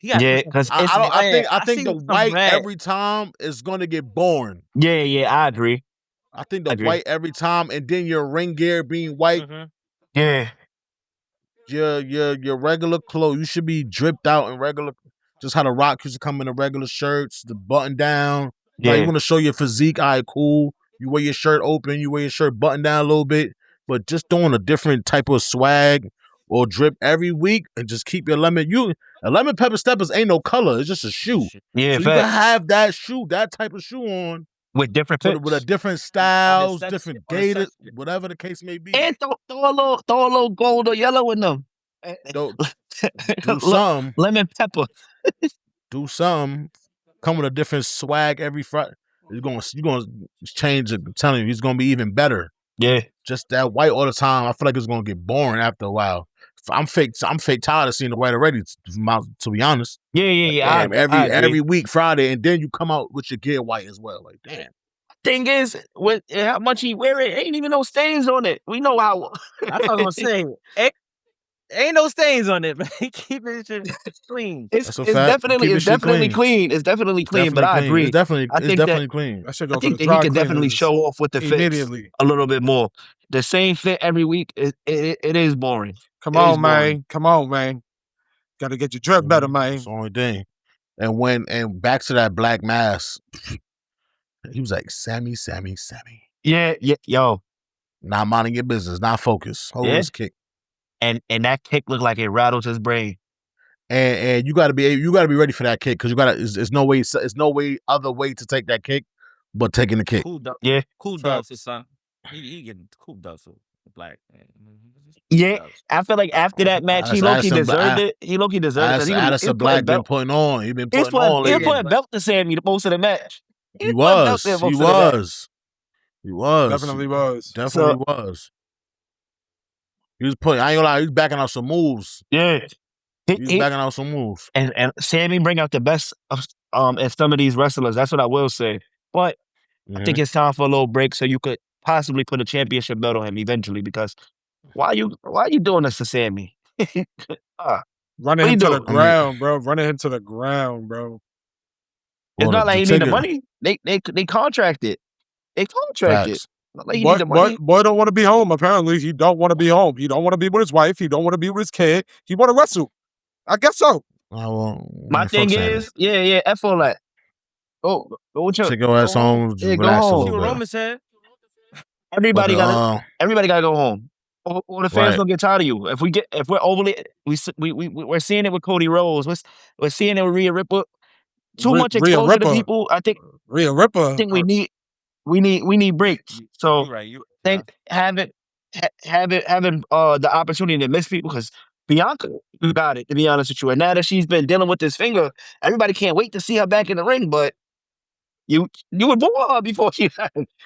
Yeah, because I think the white every time is gonna get boring. Yeah, I agree. I think the white every time, and then your ring gear being white. Yeah. Your regular clothes, you should be dripped out in regular. Just how the Rock used to come in the regular shirts, the button down. Like, you want to show your physique, all right, cool. You wear your shirt open, you wear your shirt buttoned down a little bit, but just doing a different type of swag or drip every week, and just keep your lemon. A lemon pepper steppers ain't no color; it's just a shoe. Yeah, so you can have that shoe, that type of shoe on with different fits, with a different styles, different gators, whatever the case may be. And throw a little gold or yellow in them. Do something. Lemon pepper. Do something. Come with a different swag every Friday. You're gonna change it. I'm telling you, he's gonna be even better. Yeah. Just that white all the time. I feel like it's gonna get boring after a while. I'm fake tired of seeing the white already. To be honest. Yeah. Damn, every week Friday, and then you come out with your gear white as well. Like, damn. Thing is, with how much he wear it, ain't even no stains on it. We know how. I was gonna say, ain't no stains on it, but keep it clean. It's definitely clean. It's definitely clean. But I agree. It's definitely clean. I think that he can definitely show off with the fits a little bit more. The same fit every week, it is boring. Come on, man. Got to get your drip better, man. That's the only thing. And back to that black mass, he was like, Sammy. Yeah, yo. Not minding your business, not focused. Hold his kick. And that kick looked like it rattled his brain. And you gotta be ready for that kick, because there's no way other way to take that kick but taking the kick. Cool dubs his son. He getting cool dubs for black. Yeah, I feel like after that match, he low-key deserved it. He low-key deserved it. Addison Black been putting on. He been putting on. He put a belt to Sammy most of the match. He was. Definitely was. He was putting. I ain't gonna lie. He's backing out some moves. Yeah, he's backing out some moves. And Sammy bring out the best of in some of these wrestlers. That's what I will say. But I think it's time for a little break so you could possibly put a championship belt on him eventually. Because why are you doing this to Sammy? Running him to the ground, bro. Running him to the ground, bro. It's not like he need the money. They contracted. They contracted. Like boy don't want to be home. Apparently, he don't want to be home. He don't want to be with his wife. He don't want to be with his kid. He want to wrestle. I guess so. My thing is, yeah, F all that. Oh, take your ass home. Yeah, relax go home. a little bit. Roman said. Everybody gotta go home. Or the fans gonna get tired of you. If we're overly, we're seeing it with Cody Rhodes. We're seeing it with Rhea Ripley. Too much exposure to people. I think Rhea Ripley. I think we need breaks. So having the opportunity to miss people, because Bianca got it, to be honest with you. And now that she's been dealing with this finger, everybody can't wait to see her back in the ring. But you would boo her before she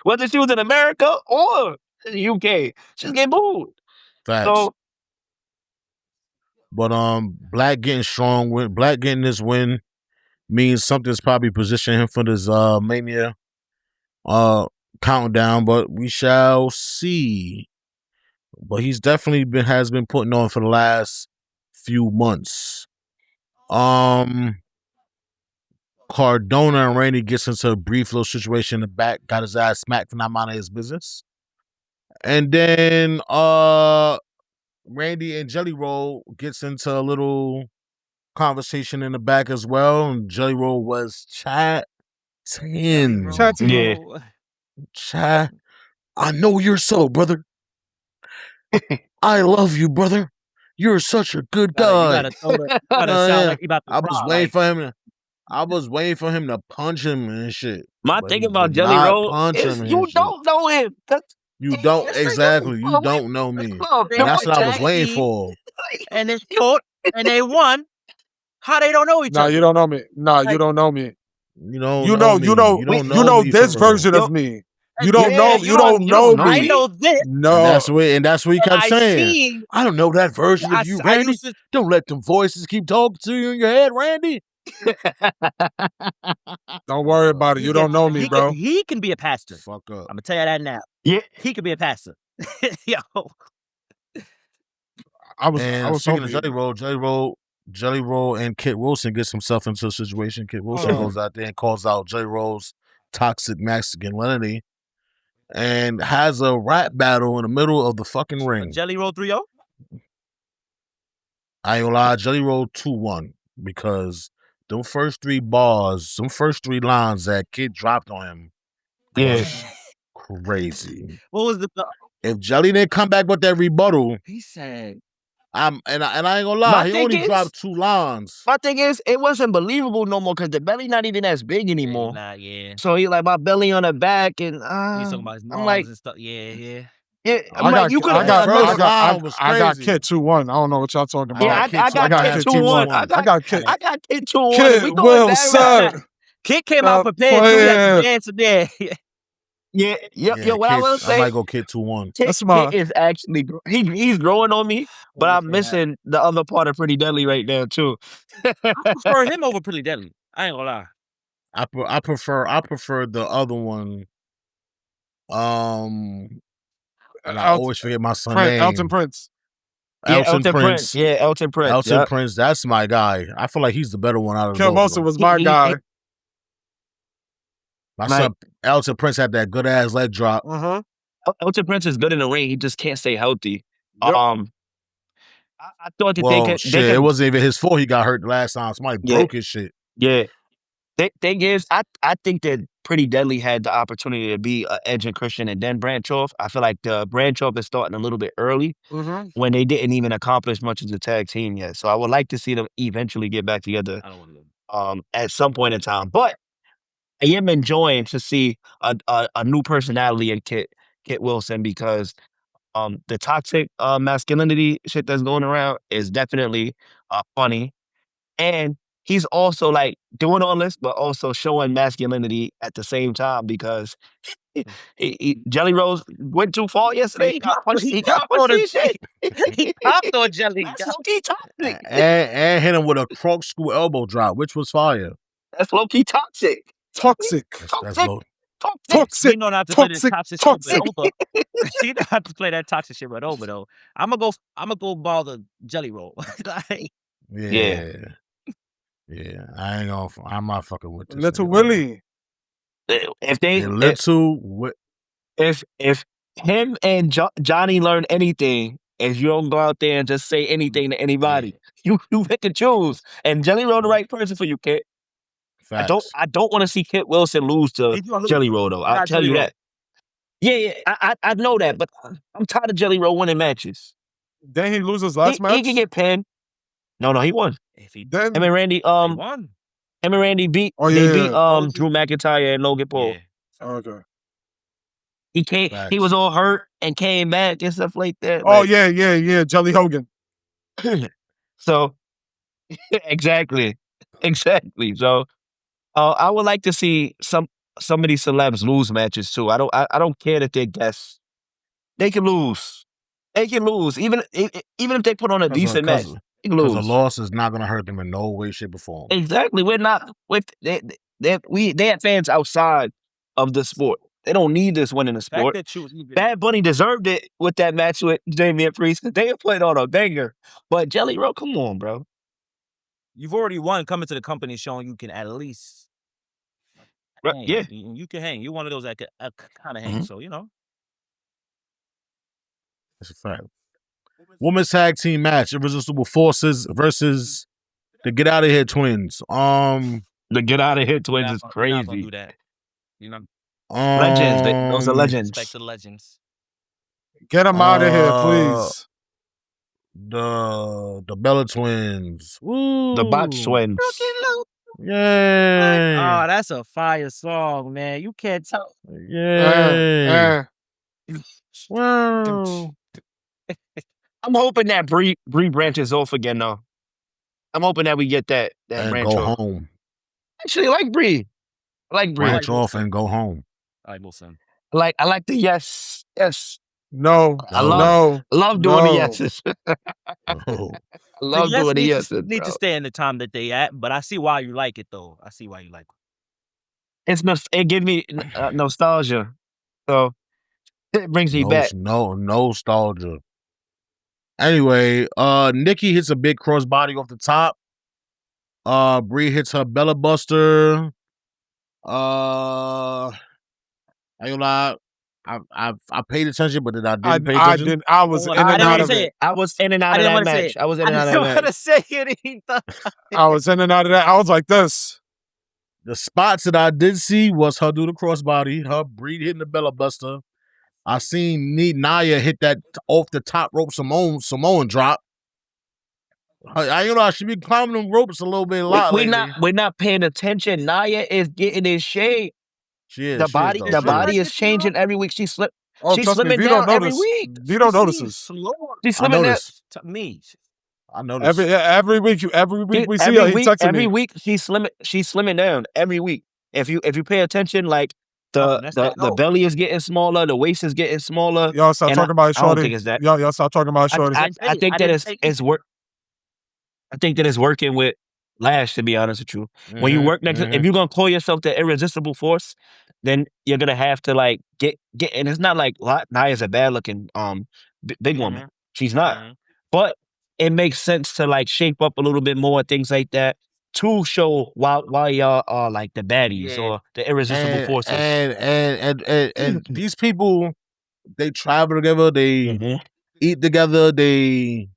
whether she was in America or in the UK. She's getting booed. Facts. So, but Black getting this win means something's probably positioning him for this Mania countdown, but we shall see. But he's definitely has been putting on for the last few months. Cardona and Randy gets into a brief little situation in the back, got his ass smacked for not minding his business. And then Randy and Jelly Roll gets into a little conversation in the back as well, and Jelly Roll was chatting. Yeah. Chat. I know you're so, brother. I love you, brother. You're such a good guy. You gotta throw the. You gotta sound like you about to I cry. was waiting for him. I was waiting for him to punch him and shit. My but thing he about would Jelly not Roll punch is him and you shit. don't know him. You don't exactly. You don't know me. And that's what I was waiting for. And they fought and they won. How they don't know each other? You don't know me. You don't know me. You don't You know know, me. you know, You don't you know know me this for real. version of me. You don't know. You don't know me. I know this. No. And that's what he kept saying. See, I don't know that version of you, Randy. Don't let them voices keep talking to you in your head, Randy. Don't worry about it. You don't know me, bro. He can be a pastor. Fuck up. I'm gonna tell you that now. Yeah, he could be a pastor. Yo. I was speaking of hoping. Jelly Roll and Kit Wilson gets himself into a situation. Kit Wilson goes out there and calls out Jelly Roll's toxic masculinity and has a rap battle in the middle of the fucking ring. Jelly Roll 3-0? I ain't gonna lie, Jelly Roll 2-1 because them first three bars, some first three lines that Kid dropped on him was crazy. What was the if Jelly didn't come back with that rebuttal, he said I ain't gonna lie, he only dropped 2 lines. My thing is, it wasn't believable no more because the belly not even as big anymore. So he like my belly on the back and he's talking about his I'm like and stuff. Yeah. I'm like, you could have I got Kid 2-1. I don't know what y'all talking about. Yeah, I got Kid 2-1. I got Kid 2-1. Kid Wilson. Kid came out prepared too. He had to dance there. Yeah, what I will say, I might go Kid 2-1. Kid is actually he's growing on me, but I'm missing the other part of Pretty Deadly right now too. I prefer him over Pretty Deadly. I ain't gonna lie. I prefer the other one. And I always forget my son's name. Elton Prince. Elton Prince. Yeah, Elton Prince. Elton Prince, that's my guy. I feel like he's the better one out of Kid Wilson was my guy. My son Elton Prince had that good ass leg drop. Elton Prince is good in the ring. He just can't stay healthy. Yep. I thought that it wasn't even his fault. He got hurt the last time. Somebody broke his shit. Yeah. Thing is, I think that Pretty Deadly had the opportunity to be Edge and Christian and then branch off. I feel like the branch off is starting a little bit early when they didn't even accomplish much as a tag team yet. So I would like to see them eventually get back together at some point in time. But I am enjoying to see a new personality in Kit Wilson because the toxic masculinity shit that's going around is definitely funny. And he's also like doing all this, but also showing masculinity at the same time because Jelly Rolls went too far yesterday. He got punched and shit. He popped on Jelly. That's low-key toxic. And hit him with a crook school elbow drop, which was fire. That's low-key toxic. Toxic. That's low. Toxic. You know not to play the toxic shit with over. You know how to play that toxic shit right over though. I'm gonna go ball the Jelly Roll. Like, Yeah. I'm not fucking with this. Little Willie. If him and Johnny learn anything, if you don't go out there and just say anything to anybody, you pick and choose. And Jelly Roll the right person for you, Kit. Facts. I don't want to see Kit Wilson lose to Jelly Roll though. I'll tell you that. Yeah, I know that, but I'm tired of Jelly Roll winning matches. Then he loses last match. He can get pinned. No, he won. Him and Randy, won. Him and Randy beat. They beat Drew McIntyre and Logan Paul. Yeah. Okay. He came. He was all hurt and came back and stuff like that. Oh yeah. Jelly Hogan. So exactly. So I would like to see some of these celebs lose matches too. I don't care that they're guests. They can lose. Even if they put on a decent match. Because a loss is not going to hurt them in no way, shape, or form. Exactly. We're not. They have fans outside of the sport. They don't need this win in the sport. Bad Bunny deserved it with that match with Damian Priest. They played on a banger. But Jelly Roll, come on, bro. You've already won coming to the company showing you can at least hang. Yeah. You can hang. You're one of those that can kind of hang. So, That's a fact. Women's tag team match: Irresistible Forces versus the Get Out of Here Twins. The Get Out of Here Twins is We're not gonna crazy. do that. You know, Legends. Those are legends. respect the legends. Get them out of here, please. The Bella Twins. Woo. The Botch Twins. Yay. Oh, that's a fire song, man. You can't tell. Yay. Wow. I'm hoping that Bree branches off again, though. I'm hoping that we get that And branch go off. home. Actually, I like Bree. I like Bree. Branch off and go home. I like Wilson. I like the yes. No. I love doing the yeses. Oh. I love doing the yeses. Need to stay in the time that they at, but I see why you like it though. I see why you like it. It gives me nostalgia, so it brings me back. No nostalgia. Anyway, Nikki hits a big crossbody off the top. Bree hits her Bella Buster. I ain't gonna lie. I paid attention, but then I didn't pay attention. I was in and out of it. I was in and out of that match. I was in and out of that match. I didn't want to say it either. I was in and out of that. I was like this. The spots that I did see was her do the crossbody, her Bree hitting the Bella Buster. I seen Nia hit that off the top rope Samoan drop. I ain't gonna lie, she be climbing them ropes a little bit We're not paying attention. Nia is getting in shape. She is. The body is changing every week. She's slimming down every week. You don't notice this. She's slimming down. Me. I noticed. Every week we see her. He texted me. Every week she's slimming down every week. If you pay attention, like the belly is getting smaller, the waist is getting smaller. Y'all stop talking about it, shorty. I don't think it's that. Y'all stop talking about it, shorty. I think that it's work. I think that it's working with Lash, to be honest with you. When you work next, if you're gonna call yourself the irresistible force, then you're gonna have to like get. And it's not like Nia's a bad looking big woman. She's not, but it makes sense to like shape up a little bit more, things like that, to show why y'all are like the baddies or the irresistible forces. And these people, they travel together, they eat together, they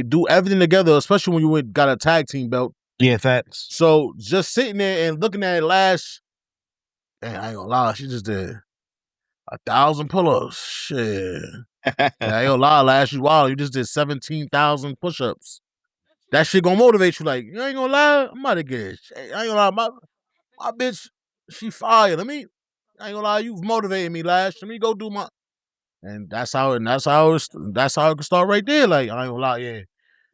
do everything together, especially when you got a tag team belt. Yeah, facts. So just sitting there and looking at Lash, man, I ain't gonna lie, she just did 1,000 pull-ups. Shit. I ain't gonna lie, Lash, you wild. You just did 17,000 push-ups. That shit gonna motivate you. Like, you ain't gonna lie, I'm about to get it. I ain't gonna lie, my bitch, she fire. I ain't gonna lie, you've motivated me, Lash. Let me go do my. And that's how it can start right there. Like, I ain't gonna lie, yeah.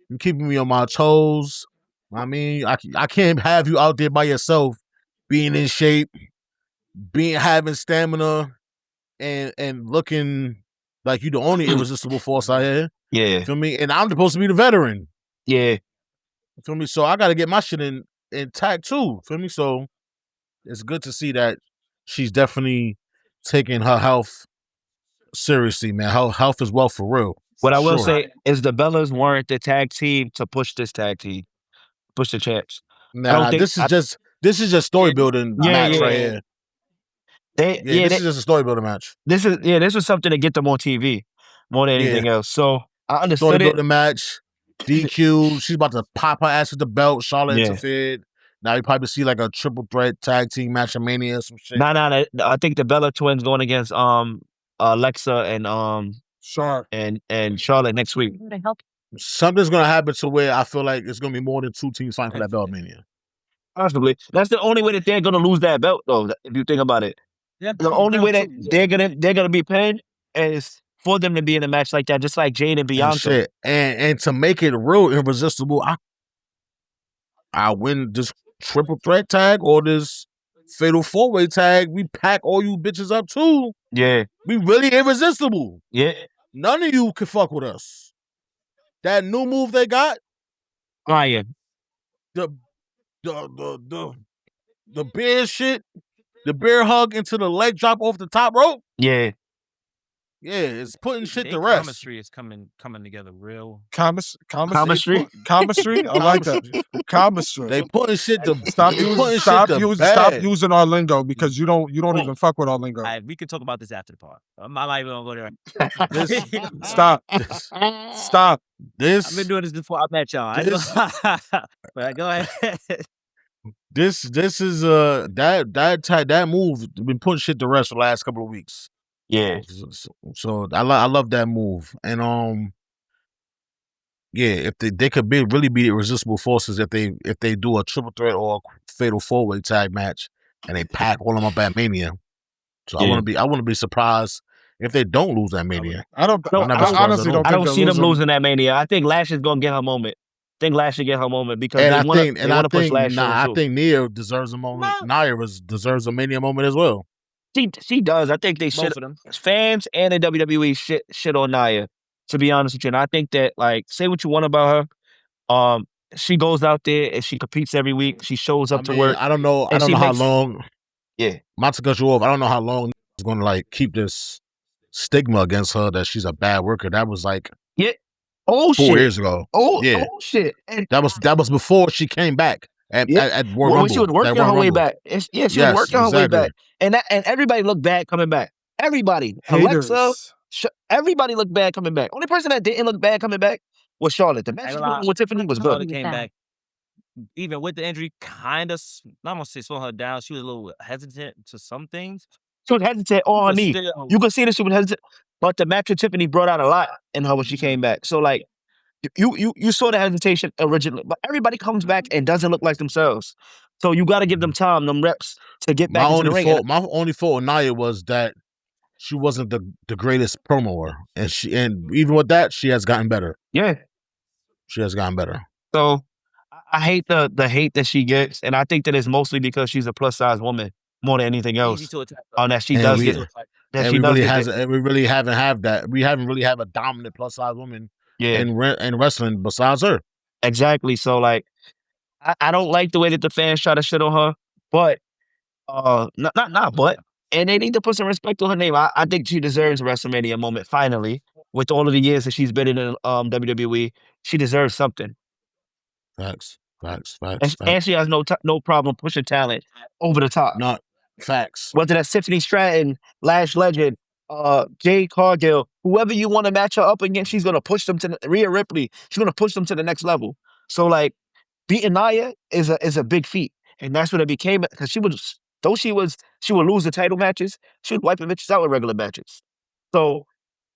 You keeping me on my toes. I mean, I can't have you out there by yourself, being in shape, having stamina, and looking like you the only irresistible force out here. Yeah. Feel me? And I'm supposed to be the veteran. Yeah. Feel me? So I gotta get my shit intact too. Feel me? So it's good to see that she's definitely taking her health seriously, man. Health is wealth for real. What I will say is the Bellas weren't the tag team to push this tag team, push the champs. Nah, this is just story building match right here. This is just a story building match. This was something to get them on TV more than anything else. So I understood story building match. DQ. She's about to pop her ass with the belt. Charlotte interfered. Now you probably see like a triple threat tag team match of Mania or some shit. Nah. I think the Bella Twins going against Alexa and Charlotte next week. Something's gonna happen to where I feel like it's gonna be more than two teams fighting for that belt Mania. Possibly. That's the only way that they're gonna lose that belt, though. If you think about it, the only way that they're gonna be pinned is for them to be in a match like that, just like Jade and Bianca. And to make it real irresistible, I win this triple threat tag or this fatal 4-way tag. We pack all you bitches up too. Yeah, we really irresistible. Yeah, none of you can fuck with us. That new move they got, Ryan. The bear shit, the bear hug into the leg drop off the top rope. Yeah. Yeah, it's putting shit Their to rest. chemistry is coming together real. Chemistry. Chemistry? I like that. Chemistry. They putting shit to Stop bed. using our lingo because you don't even fuck with our lingo. We could talk about this after the part. I'm not even gonna go there. This Stop. Stop. this I've been doing this before I met y'all. But go ahead. this is that move been putting shit to rest for the last couple of weeks. Yeah. So I love that move. And yeah, if they could really be irresistible forces if they do a triple threat or a fatal 4-way tag match and they pack all of them up at Mania. So I wouldn't be surprised if they don't lose that Mania. I honestly don't. I don't see them losing that Mania. I think Lash is gonna get her moment. I think Lash should get her moment because they want to push Lash. I think Nia deserves a moment. Nia deserves a Mania moment as well. She does. I think they should. Fans and the WWE shit on Nia. To be honest with you, and I think that say what you want about her. She goes out there and she competes every week. She shows up to work. I don't know how long. Yeah, not to cut you off. I don't know how long is going to keep this stigma against her that she's a bad worker. That was 4 years ago. Oh shit. And that was before she came back at World Rumble. When she was working her way back. She was working her way back, and everybody looked bad coming back. Everybody, haters. Alexa, everybody looked bad coming back. Only person that didn't look bad coming back was Charlotte. The match with Tiffany was good. Charlotte came back. Even with the injury, kind of, not gonna say slow her down. She was a little hesitant to some things. She was hesitant on her knee. You could see that she was hesitant, but the match with Tiffany brought out a lot in her when she came back. So you saw the hesitation originally, but everybody comes back and doesn't look like themselves. So you got to give them time, them reps to get back into the ring. My only fault with Nia was that she wasn't the greatest promoer, and even with that, she has gotten better. Yeah, she has gotten better. So I hate the hate that she gets, and I think that it's mostly because she's a plus size woman more than anything else. That she does get. We really haven't had that. We haven't really had a dominant plus size woman in wrestling besides her. Exactly. So I don't like the way that the fans try to shit on her, but and they need to put some respect on her name. I think she deserves a WrestleMania moment finally. With all of the years that she's been in WWE, she deserves something. Facts. And she has no problem pushing talent over the top. Not facts. Whether that's Tiffany Stratton, Lash Legend, Jade Cargill, whoever you want to match her up against, she's gonna push them to Rhea Ripley. She's gonna push them to the next level. So beating Nia is a big feat, and that's what it became. Because she would lose the title matches, she would wipe the bitches out with regular matches. So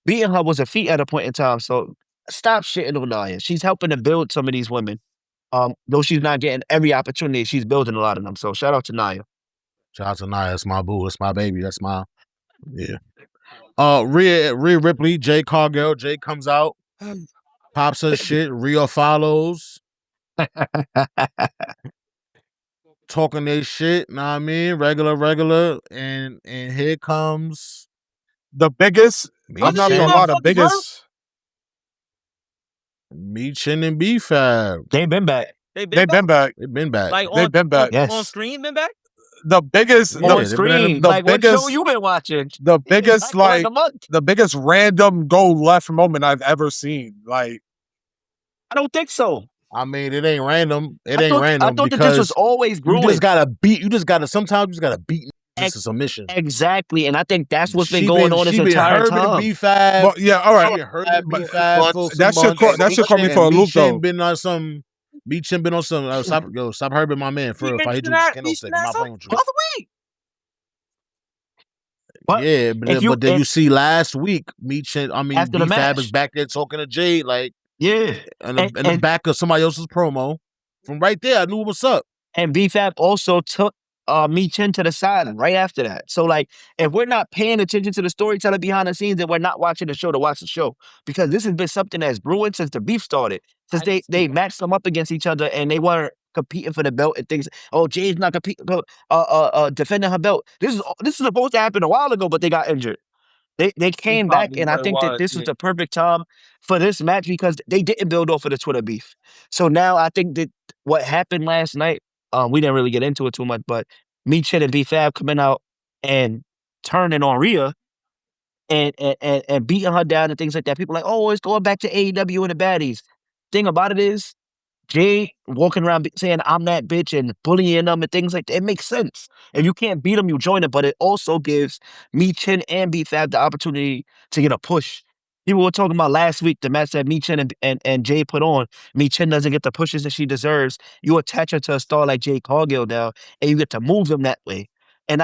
beating her was a feat at a point in time. So stop shitting on Nia. She's helping to build some of these women. Though she's not getting every opportunity, she's building a lot of them. So shout out to Nia. Shout out to Nia. That's my boo. That's my baby. That's my Rhea Ripley, Jade Cargill. Jade comes out, pops her shit. Rhea follows, talking their shit. Know what I mean? Regular, and here comes the biggest. I'm not gonna lie, the biggest. Michin and B-Fab. They've been back. They've been back. They've been back. Yes. On screen, been back. The biggest on screen. What show you been watching? The biggest the biggest random go left moment I've ever seen. I don't think so. I mean, it ain't random. I thought that this was always brewing. You just gotta beat. Sometimes you just gotta beat into submission. Exactly, and I think that's what's been going on this entire time. B-Fab. Well, yeah, all right. That should call me for a loop though. Been on some. Meechin been on some. Stop hurting my man for if I hit you with kendo stick. I'm not playing with you. Yeah, but then you see last week, B-Fab is back there talking to Jade in the back of somebody else's promo. From right there, I knew what's up. And B-Fab also took Michin to the side right after that. So if we're not paying attention to the storyteller behind the scenes, then we're not watching the show to watch the show, because this has been something that's brewing since the beef started. Since they matched them up against each other and they weren't competing for the belt and things. Oh, Jade's not competing, defending her belt. This is supposed to happen a while ago, but they got injured. They came back, and I think that this was the perfect time for this match because they didn't build off of the Twitter beef. So now I think that what happened last night, we didn't really get into it too much, but Michin and B-Fab coming out and turning on Rhea and beating her down and things like that. People are like, oh, it's going back to AEW and the baddies. Thing about it is, Jade walking around saying I'm that bitch and bullying them and things like that. It makes sense. If you can't beat them, you join it. But it also gives Me Chin and B-Fab the opportunity to get a push. People were talking about last week, the match that Me Chin and Jade put on. Me Chin doesn't get the pushes that she deserves. You attach her to a star like Jade Cargill now, and you get to move them that way. And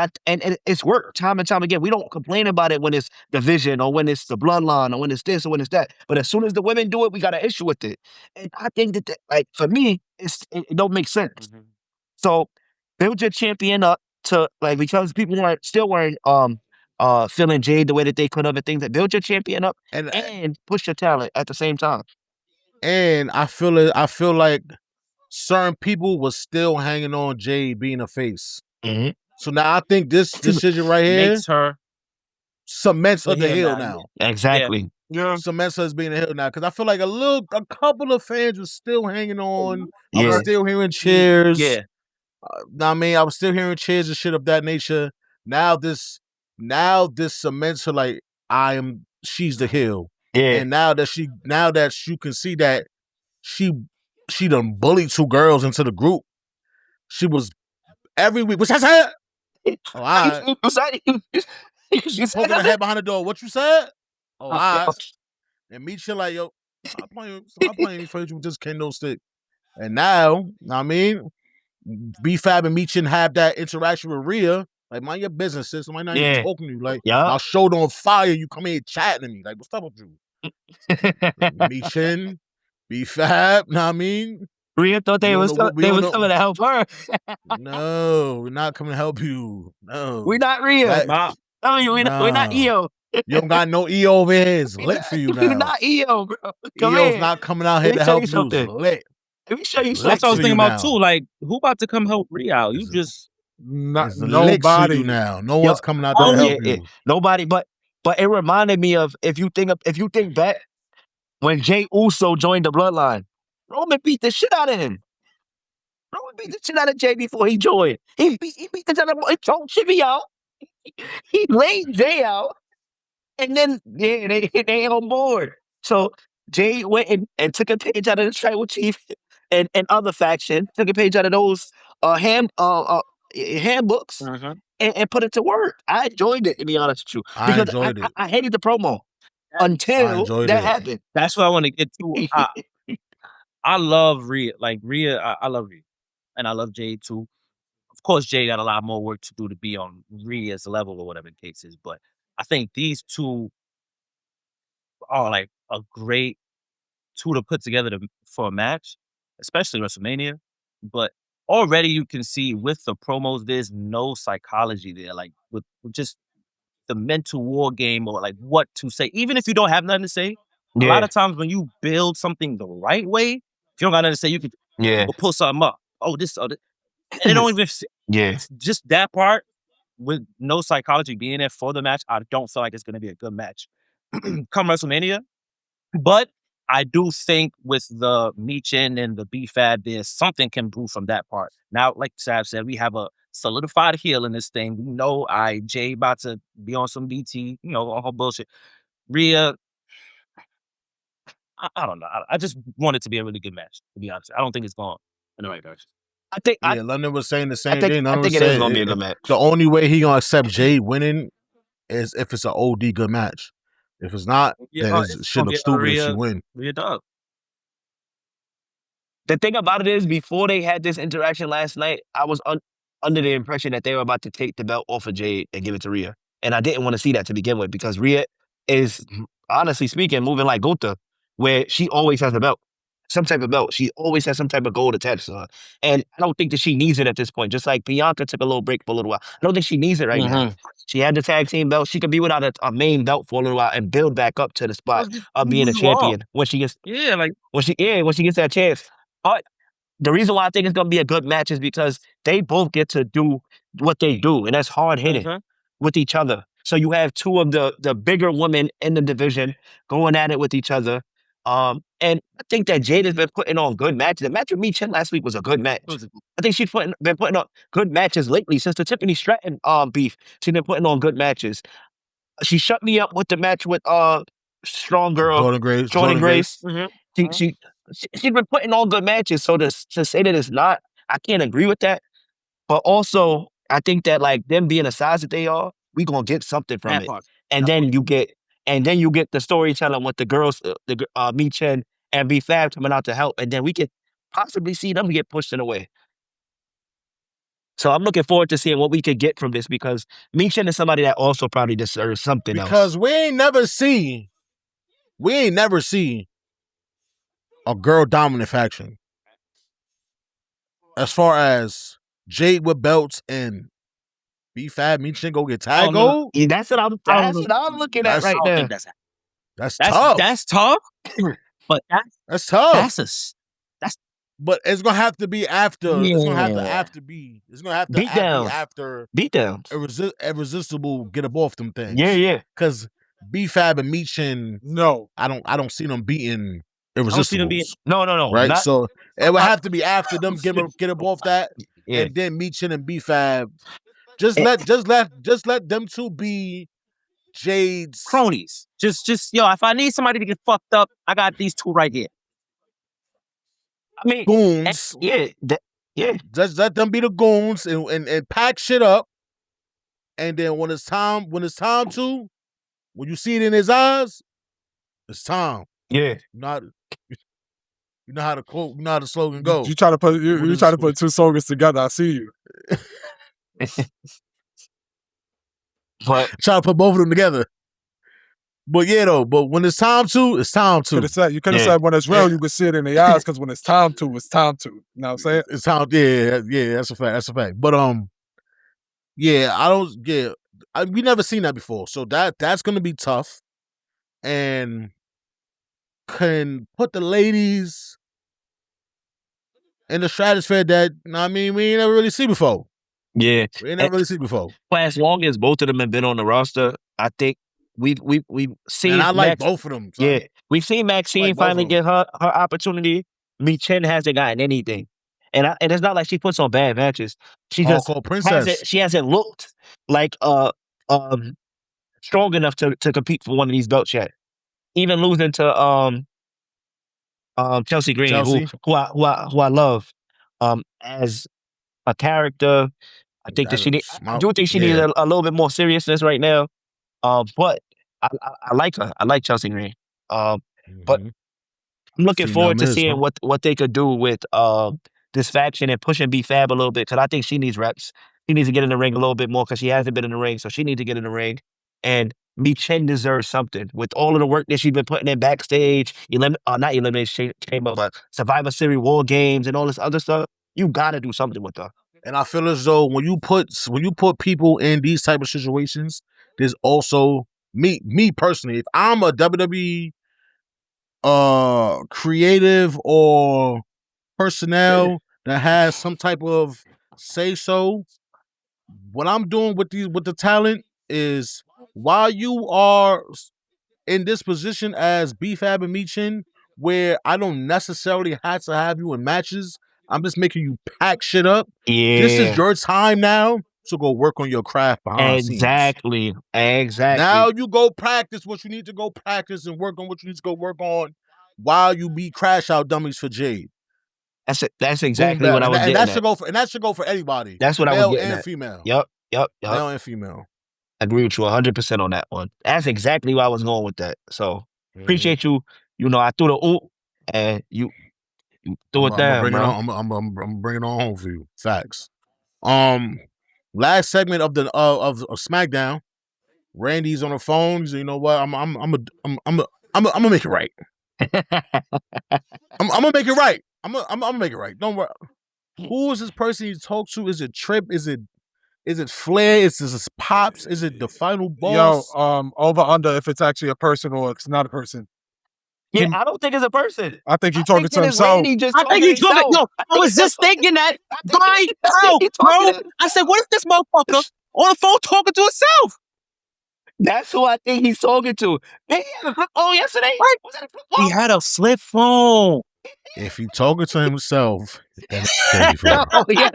it's worked time and time again. We don't complain about it when it's division or when it's the bloodline or when it's this or when it's that. But as soon as the women do it, we got an issue with it. And I think that like for me, it don't make sense. So build your champion up to like because people weren't feeling Jade the way that they could have and things that build your champion up and push your talent at the same time. And I feel like certain people was still hanging on Jade being a face. Mm-hmm. So now I think this decision right here makes her cements her the heel now. Exactly. Yeah. Cements her as being a heel now. Because I feel like a couple of fans were still hanging on. I Yeah. was still hearing cheers. Yeah. I mean, I was still hearing cheers and shit of that nature. Now this cements her like she's the heel. Yeah. And now that you can see that she done bullied 2 girls into the group. She was every week. What's that said? Oh, all right. Poking her head behind the door. What you said? Oh, all right. And me chill like, yo, stop playing me first with this kendo stick. And now, I mean, B-Fab and Meechin have that interaction with Rhea. Like, mind your business, sis. Somebody not even talking to you. Like, my shoulder on fire. You come here chatting to me. Like, what's up with you? Meechin, B-Fab, know what I mean? Rhea thought they was coming to help her. No, we're not coming to help you. No. We're not Rhea. We're not EO. You don't got no EO over here. It's lit for you now. We're not EO, bro. EO's not coming out here to help you. It's lit. Let me show you something. That's what I was thinking about too. Like, who about to come help Rhea out? You just nobody now. No one's coming out there to help you. Nobody. But it reminded me of if you think back when Jey Uso joined the Bloodline, Roman beat the shit out of him. Roman beat the shit out of Jey before he joined. He beat the shit out of him. He told Jimmy out. He laid Jey out. And then they on board. So Jey went and took a page out of the Tribal Chief and other faction, took a page out of those handbooks and put it to work. I enjoyed it, to be honest with you. Because I hated the promo until that happened. That's what I want to get to. I love Rhea. Like Rhea, I love Rhea. And I love Jey too. Of course, Jey got a lot more work to do to be on Rhea's level or whatever the case is, but I think these two are like a great two to put together for a match, especially WrestleMania. But already you can see with the promos, there's no psychology there. Like with just the mental war game or like what to say. Even if you don't have nothing to say, a lot of times when you build something the right way, if you don't got nothing to say, you can pull something up. Oh, this. And they don't even. Just that part with no psychology being there for the match, I don't feel like it's going to be a good match come WrestleMania. But I do think with the Meechin and the B-Fab, there's something can improve from that part. Now, like Sav said, we have a solidified heel in this thing. We know Jey about to be on some DT, all her bullshit. Rhea, I don't know. I just want it to be a really good match, to be honest. I don't think it's going in the right direction. I think London was saying the same thing. I think it is going to be a good match. The only way he gonna accept Jey winning is if it's an OD good match. If it's not, then it should look stupid if she win. Rhea dog. The thing about it is, before they had this interaction last night, I was under the impression that they were about to take the belt off of Jade and give it to Rhea. And I didn't want to see that to begin with because Rhea is, honestly speaking, moving like Gunther, where she always has a belt. Some type of belt. She always has some type of gold attached to her. And I don't think that she needs it at this point. Just like Bianca took a little break for a little while. I don't think she needs it right now. She had the tag team belt. She could be without a main belt for a little while and build back up to the spot of being a champion when she gets when she gets that chance. But the reason why I think it's gonna be a good match is because they both get to do what they do, and that's hard hitting with each other. So you have two of the bigger women in the division going at it with each other. And I think that Jade has been putting on good matches. The match with Meechin last week was a good match. I think she's been putting on good matches lately since the Tiffany Stratton beef. She's been putting on good matches. she shut me up with the match with Strong Girl, Jordan Grace. Mm-hmm. She's been putting on good matches. So to say that it's not, I can't agree with that. But also, I think that like them being the size that they are, we gonna get something from it. And then you get the storytelling with the girls, Mi Chen and B Fab coming out to help, and then we could possibly see them get pushed in a way. So I'm looking forward to seeing what we could get from this because Mi Chen is somebody that also probably deserves something else. Because we ain't never see a girl dominant faction. As far as Jade with belts and B-Fab, Mi Chen go get tag gold. Yeah, that's what I'm looking at right now. That's tough. That's tough. But that's tough. That's but it's gonna have to be after. Yeah. It's gonna have to be. It's gonna have to be after beatdowns. Irresistible get up off them things. Yeah. Because B-Fab and Mi Chen, no, I don't see them beating Irresistible. No. Right. Not, so it would have to be after them get up off that, and then Mi Chen and B-Fab. Just let them two be Jade's cronies. Just yo, if I need somebody to get fucked up, I got these two right here. I mean, goons. Just let them be the goons and pack shit up. And then when it's time to, when you see it in his eyes, it's time. Yeah. You know how the quote, you know how the slogan goes. You try to put two slogans together. I see you. But try to put both of them together. But yeah, though. But when it's time to, it's time to. You could have said when it's real, you could see it in the eyes. Because when it's time to, it's time to. You know what I'm saying? It's time. Yeah. That's a fact. That's a fact. But yeah, I don't. Yeah, we never seen that before. So that's gonna be tough, and can put the ladies in the stratosphere that we ain't never really see before. Yeah, we ain't never really see before. But as long as both of them have been on the roster, I think we've seen. And I like both of them. Son. Yeah, we've seen Maxine finally get her opportunity. Mi Chen hasn't gotten anything, and it's not like she puts on bad matches. She just hasn't looked like strong enough to compete for one of these belts yet. Even losing to Chelsea Green, who I love as a character. I think that I do think she needs a little bit more seriousness right now. But I like her. I like Chelsea Green. But I'm looking forward to seeing what they could do with this faction and pushing B-Fab a little bit because I think she needs reps. She needs to get in the ring a little bit more because she hasn't been in the ring, so she needs to get in the ring. And Mi Chen deserves something with all of the work that she's been putting in backstage, not Elimination Chamber, but Survivor Series War Games and all this other stuff. You gotta do something with her. And I feel as though when you put people in these type of situations, there's also me personally. If I'm a WWE creative or personnel that has some type of say so, what I'm doing with the talent is while you are in this position as B-Fab and Mi Chen, where I don't necessarily have to have you in matches, I'm just making you pack shit up. Yeah. This is your time now to go work on your craft behind scenes. Exactly. Now you go practice what you need to go practice and work on what you need to go work on while you be crash out dummies for Jade. That's exactly what I was getting at. And that should go for anybody. That's what I was getting at. Male and female. Yep. Male and female. I agree with you 100% on that one. That's exactly where I was going with that. So appreciate you. You know, I threw the oop and you threw it down, bro. I'm bringing it on home for you. Facts. Last segment of the of Smackdown. Randy's on the phone. You know what? I'm gonna make it right. I'm gonna make it right. I'm gonna make it right. Don't worry. Who is this person you talk to? Is it Trip? Is it Flair? Is this Pops? Is it the final boss? Yo, over under if it's actually a person or it's not a person. Yeah, I don't think it's a person. I think he's talking to himself. I think he's talking. Yo, I was just thinking that. Right out, bro. I said, what if this motherfucker on the phone talking to himself? That's who I think he's talking to. Man, he had a flip phone yesterday. Right. He had a flip phone. If he talking to himself, then it's crazy for real. Oh, yeah.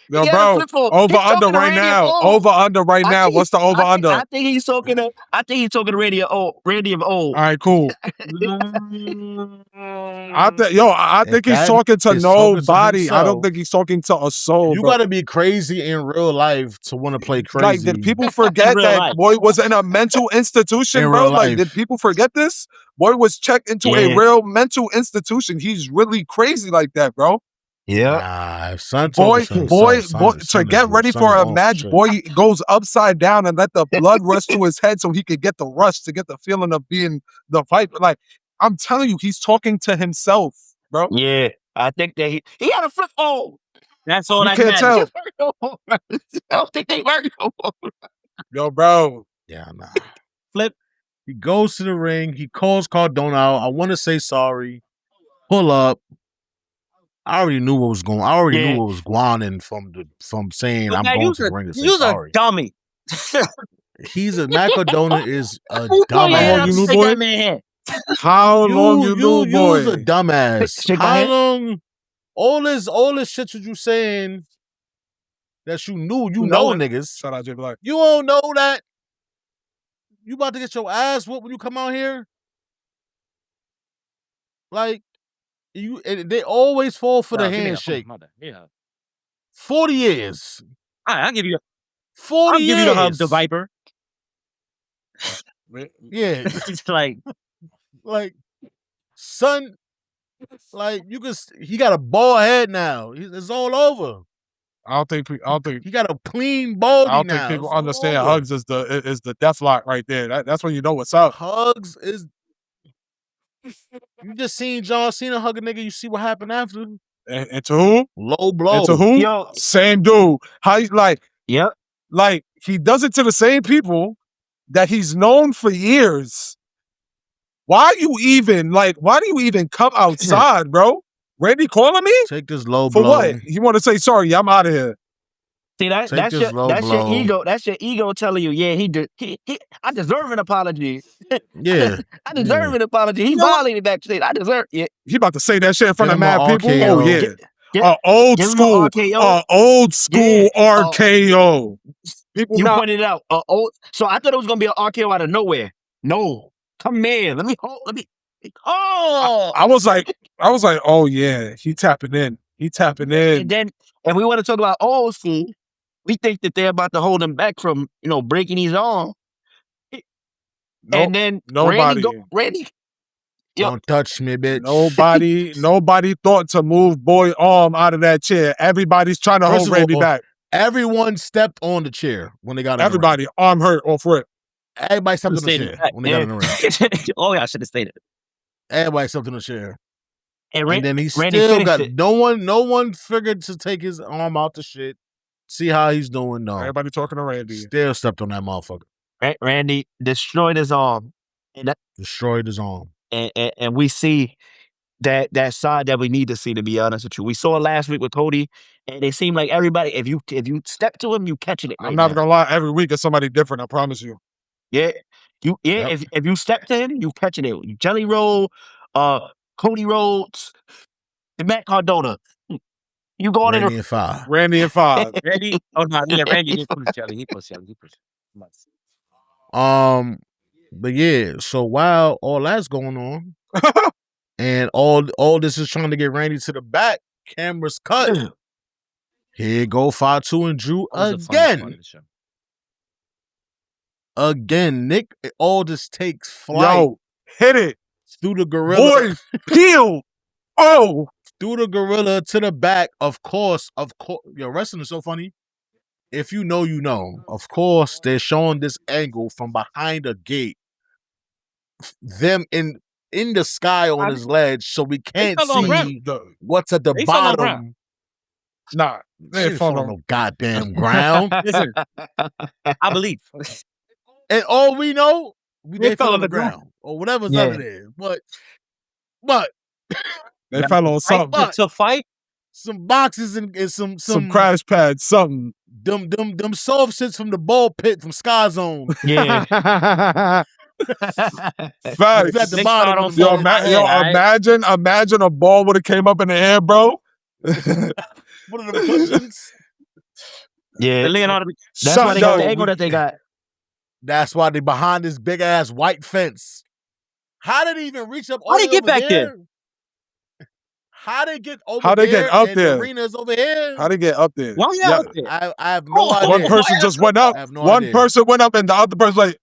Yo, He had a bro, flip phone. over He's under talking to right Randy now. of old. Over under right I now. think What's the over under? I think he's talking to. I think he's talking to Randy of old. Randy of old. All right, cool. I If think he's that talking to is talking to nobody. I don't himself, think he's talking to a soul, you bro. gotta be crazy in real life to want to play Like, crazy did people forget real that life. boy was in a mental institution, in bro? real Like, did life. people forget this? Boy was checked into a Yeah. real mental institution. He's really crazy like that, bro. Yeah. Nah, if son Boy, talking to himself, to son get is, ready son for is a on some match, shit. boy goes upside down and let the blood rush to his head so he could get the rush to get the feeling of being the fight. Like, I'm telling you, he's talking to himself, bro. Yeah. I think that he had a flip phone. That's all You that can't matters. tell. I don't think they work no more. Yo, bro. Yeah, nah. Flip. He goes to the ring. He calls Cardona out. I want to say sorry. Pull up. I already knew what was going. I already knew Yeah. what was going from saying But I'm man, going to the ring to say you's a sorry. dummy. Matt Cardona is a Who put your hand dumbass. up you to knew, shake boy? that man hand? How long you knew, you's a boy? dumbass. Shake my How hand. long? All this shit that you saying that you knew, you know, niggas. Shout out J Black. You don't know that. You about to get your ass whooped when you come out here. Like they always fall for the Nah, give me that. Come on, handshake. my bad. Yeah. 40 years. I'll give you 40 I'll years. give you the hug, the Viper. Yeah. It's like Like, son, like he got a bald head now. It's all over. I don't think He got a clean baldy I don't now. think people It's all understand over. hugs is the death lock right there. That's when you know what's up. Hugs is. You just seen John Cena hug a nigga. You see what happened after. And to who? Low blow. And to who? Yo. Same dude. How you like? Yep. Like he does it to the same people that he's known for years. Why do you even come outside, bro? Randy calling me? Take this low For blow. what? He want to say sorry. I'm out of here. See Take that's this low your blow. ego. That's your ego telling you, yeah, I deserve an apology. Yeah. I deserve an apology. He violated backstage. I deserve it. He about to say that shit in front Get of him mad a people. RKO. Oh yeah. Old give him school. a RKO. Old school RKO. People You not. pointed it out. So I thought it was gonna be an RKO out of nowhere. No, come here. Let me. Oh, I was like, oh yeah, he tapping in. and then we want to talk about old school. We think that they're about to hold him back from breaking his arm. And then nobody. Randy. Don't touch me, bitch. Nobody thought to move boy arm out of that chair. Everybody's trying to hold Randy back. Everyone stepped on the chair when they got in Everybody, the ring. arm hurt off rip. Everybody stepped on the chair when they got in the ring. oh yeah, I should have stayed it. Everybody stepped on the chair. And then he Randy still got it. no one figured to take his arm out the shit. See how he's doing. No. Everybody talking to Randy. Still stepped on that motherfucker. Randy destroyed his arm. Destroyed his arm. And we see that side that we need to see, to be honest with you. We saw it last week with Cody, and it seemed like everybody, if you step to him, you catching it. I'm not gonna lie, every week is somebody different, I promise you. Yeah. If you step to him, you catching it. Jelly Roll, Cody Rhodes, and Matt Cardona. You going in Randy and Five. Randy and Five. Randy. Oh no, yeah, Randy didn't push Jelly. He pushed Jelly. But yeah, so while all that's going on, and all this is trying to get Randy to the back, cameras cut. Here go 5-2 and Drew again. Again, Nick Aldis takes flight. Yo, hit it. Through the gorilla. Boy, peel. Oh. Through the gorilla to the back. Of course. Yo, wrestling is so funny. If you know, you know. Of course, they're showing this angle from behind a gate. Them in the sky on his ledge, so we can't see what's at the bottom. Nah, they ain't falling on no goddamn ground. Listen, I believe. And all we know, they fell on the ground or whatever's under there. But they fell on something to fight. Some boxes and some crash pads, something. Them soft shits from the ball pit from Sky Zone. Yeah. Facts. He's at the Big bottom. start on With the phone. ball in his hand. Imagine a ball would have came up in the air, bro. One of them cushions. Yeah, The Leonardo. that's why they got the Yo, angle that they got. That's why they behind this big ass white fence. How did he even reach up all How'd the he way get over back there? How they get over How they there? get up and there? The arena's over here. How they get up there? Why y'all Yeah, up there? I have no idea. one person just went up. I have no One idea. person went up, and the other person's like,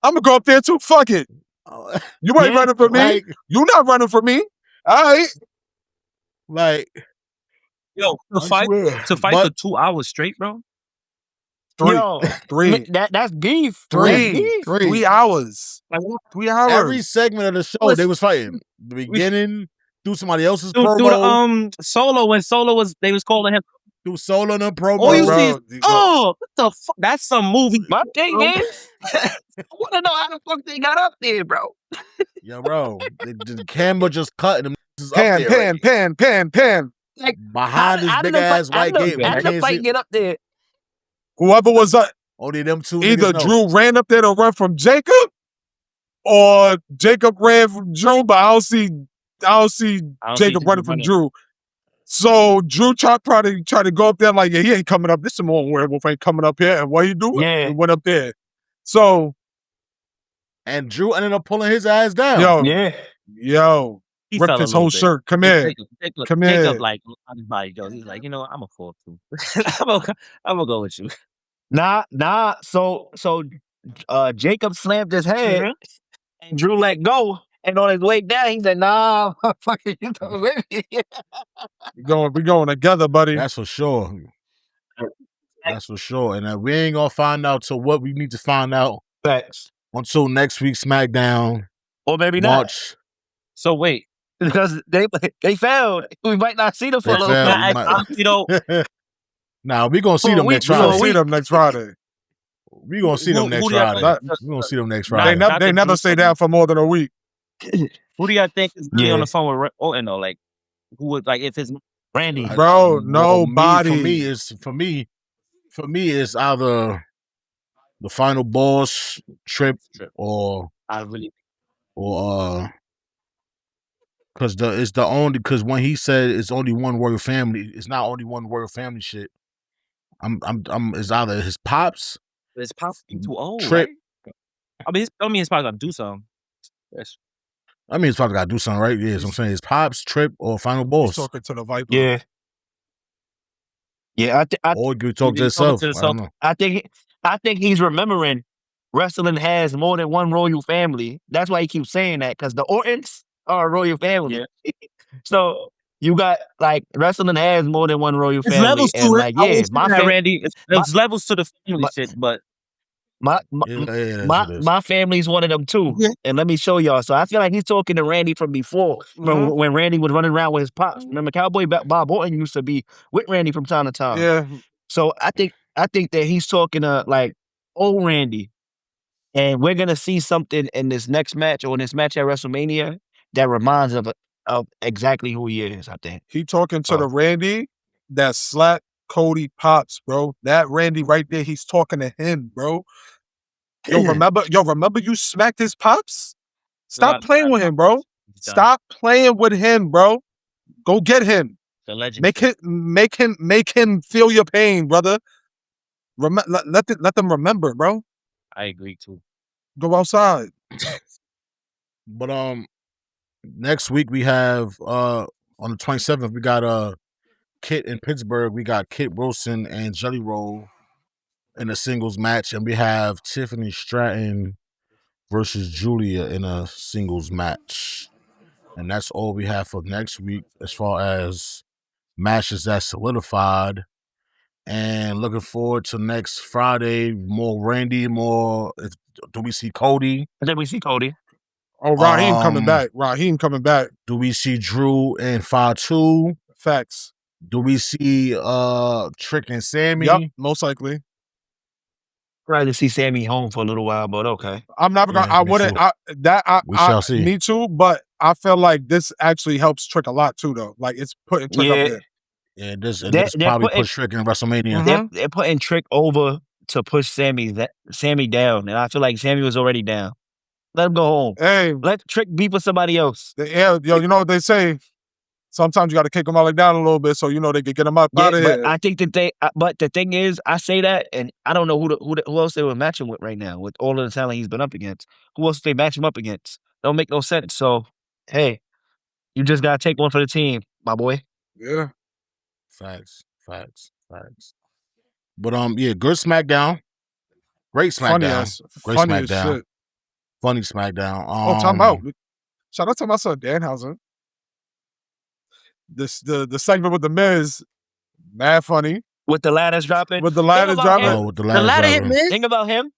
"I'm gonna go up there too. Fuck it. You ain't running for me. Like, You not running for me. All right." like Yo, to I fight swear. for But 2 hours straight, bro. Yo, Three. that's beef. That's beef. 3 hours. Like, 3 hours. every segment of the show, they was fighting. The beginning, through somebody else's promo, do the Solo when Solo was they was calling him. through solo and promo. All you see bro, is what the fuck? That's some movie. My thing is, I want to know how the fuck they got up there, bro. Yo, bro, the camera just cut and them is up there. Pan. Like Behind this big ass white gate. How did the fight get up there? Whoever was up, Only them two. either niggas know. Drew ran up there to run from Jacob, or Jacob ran from Drew. But I don't see Jacob running from Drew. So Drew probably tried to go up there like, yeah, he ain't coming up. This Samoan werewolf ain't coming up here. And what he do? Yeah. He went up there. So And Drew ended up pulling his ass down. yo, He ripped fell a his little whole bit. shirt. Come here. Come here. Jacob like on his body goes. He's like, I'm a fall too. I'm gonna go with you. Nah. So Jacob slammed his head, and Drew let go. And on his way down, he said, "Nah, fucking you don't with me." We going together, buddy. That's for sure. That's for sure. And we ain't gonna find out till what we need to find out Facts. until next week's SmackDown. Or maybe March. So wait, because they failed. We might not see them for a They little failed. bit. We you know, Nah, we gonna see For a them week, next We gonna Friday. see them next Friday. We gonna see them next who do y'all Friday. think- We gonna see them next Nah, Friday. They never stay down for more than a week. who do y'all think is really Yeah. on the phone with Orton though? Like, who would like if it's Randy. Bro, Well, nobody. For me, it's either the final boss Trip or I really because when he said it's only one royal family, it's not only one royal family shit. It's either his pops, it's possibly too old. Trip. Right? I mean, his probably gotta do something. Yes. I mean, his probably got to do something, right? Yeah, so I'm saying his pops, Trip, or final He's boss, talking to the Viper. Yeah. Yeah, or you talk to Maybe talking yourself. to I himself. don't know. I think he's remembering wrestling has more than one royal family. That's why he keeps saying that, because the Ortons are a royal family. Yeah. So you got like wrestling has more than one royal It's family. levels and to like, it. I yeah, will say that, Randy. It's levels to the family my- shit, but my family's one of them too. Yeah. And let me show y'all. So I feel like he's talking to Randy from before when Randy was running around with his pops. Remember, Cowboy Bob Orton used to be with Randy from time to time. Yeah. So I think that he's talking to like old Randy, and we're gonna see something in this next match or in this match at WrestleMania that reminds of exactly who he is. I think He talking to the Randy that slapped Cody Pops, bro. That Randy right there, he's talking to him, bro. Yo, remember you smacked his pops? Stop playing with him, bro. Stop playing with him, bro. Go get him. The legend. Make him feel your pain, brother. Let them remember, bro. I agree too. Go outside. But next week we have on the 27th we got Kit in Pittsburgh. We got Kit Wilson and Jelly Roll in a singles match, and we have Tiffany Stratton versus Julia in a singles match. And that's all we have for next week as far as matches that's solidified. And looking forward to next Friday. More Randy, do we see Cody? I think we see Cody. Oh, Raheem coming back. Raheem coming back. Do we see Drew and Fatu? Facts. Do we see Trick and Sammy? Yep, most likely. Rather see Sammy home for a little while, but okay. I'm never gonna. I me wouldn't. too. We shall see. Me too. But I feel like this actually helps Trick a lot too, though. Like it's putting Trick up there. Yeah, this They're probably putting- push Trick in WrestleMania. They're putting Trick over to push Sammy down, and I feel like Sammy was already down. Let him go home. Hey, Let Trick beat with somebody else. yo, you know what they say? Sometimes you got to kick them out like down a little bit so you know they can get them up out of but here. I think but the thing is, I say that, and I don't know who else they were matching with right now with all of the talent he's been up against. Who else they match him up against? Don't make no sense. So, hey, you just gotta take one for the team, my boy. Yeah. Facts. But yeah, good SmackDown. Great SmackDown. Great Funny as SmackDown. shit. Funny SmackDown. Time out. Shout out to my son Danhausen. The segment with the Miz, mad funny. With the ladders dropping. With the ladders dropping. Oh, with the ladder hit Miz. Thing about him.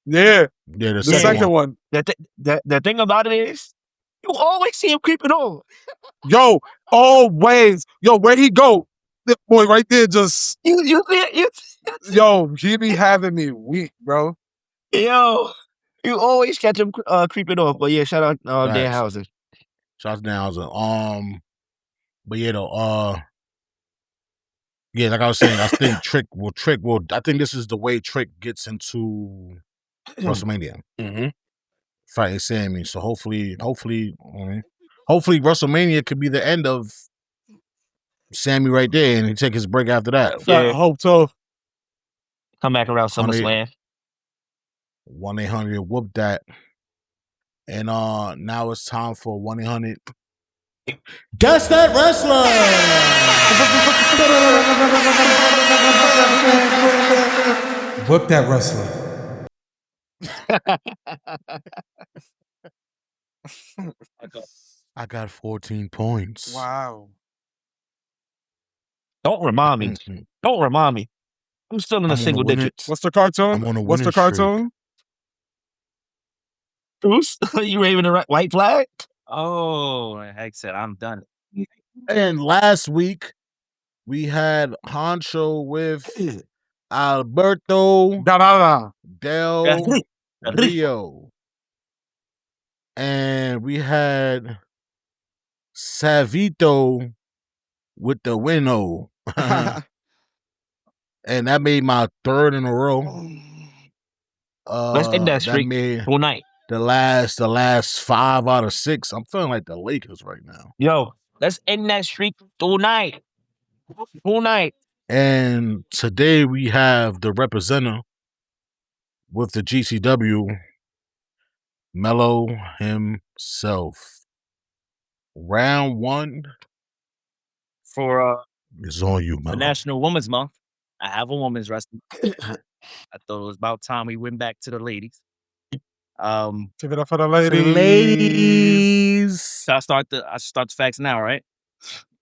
Yeah. Yeah, The second one. The thing about it is, you always see him creeping over. Yo, always. Yo, where he go? That boy right there just. You Yo, he be having me weak, bro. Yo, you always catch him creeping off. But yeah, shout out Danhausen. Shout out Danhausen. But yeah, though, yeah, like I was saying, I think Trick will. I think this is the way Trick gets into WrestleMania. Fighting Sammy. So hopefully, WrestleMania could be the end of Sammy right there, and he take his break after that. Yeah. I hope so. Come back around SummerSlam. 1-800 whoop that. And now it's time for 1-800 Guess That Wrestler. Whoop that wrestler. I got 14 points. Wow. Don't remind me. Don't remind me. I'm still in the single digits. What's the cartoon? I'm on a What's the winning cartoon? Bruce, you waving the white flag? Oh, heck said I'm done. And last week we had Honcho with Alberto Del Rio. And we had Savito with the winnow. And that made my third in a row. Let's end that streak tonight. The last 5 out of 6. I'm feeling like the Lakers right now. Yo, let's end that streak tonight. And today we have the representative with the GCW, Mello himself. Round 1 for is on you, Mello. For National Women's Month. I have a women's wrestling. I thought it was about time we went back to the ladies. Give it up for the ladies. So I start the facts now, right?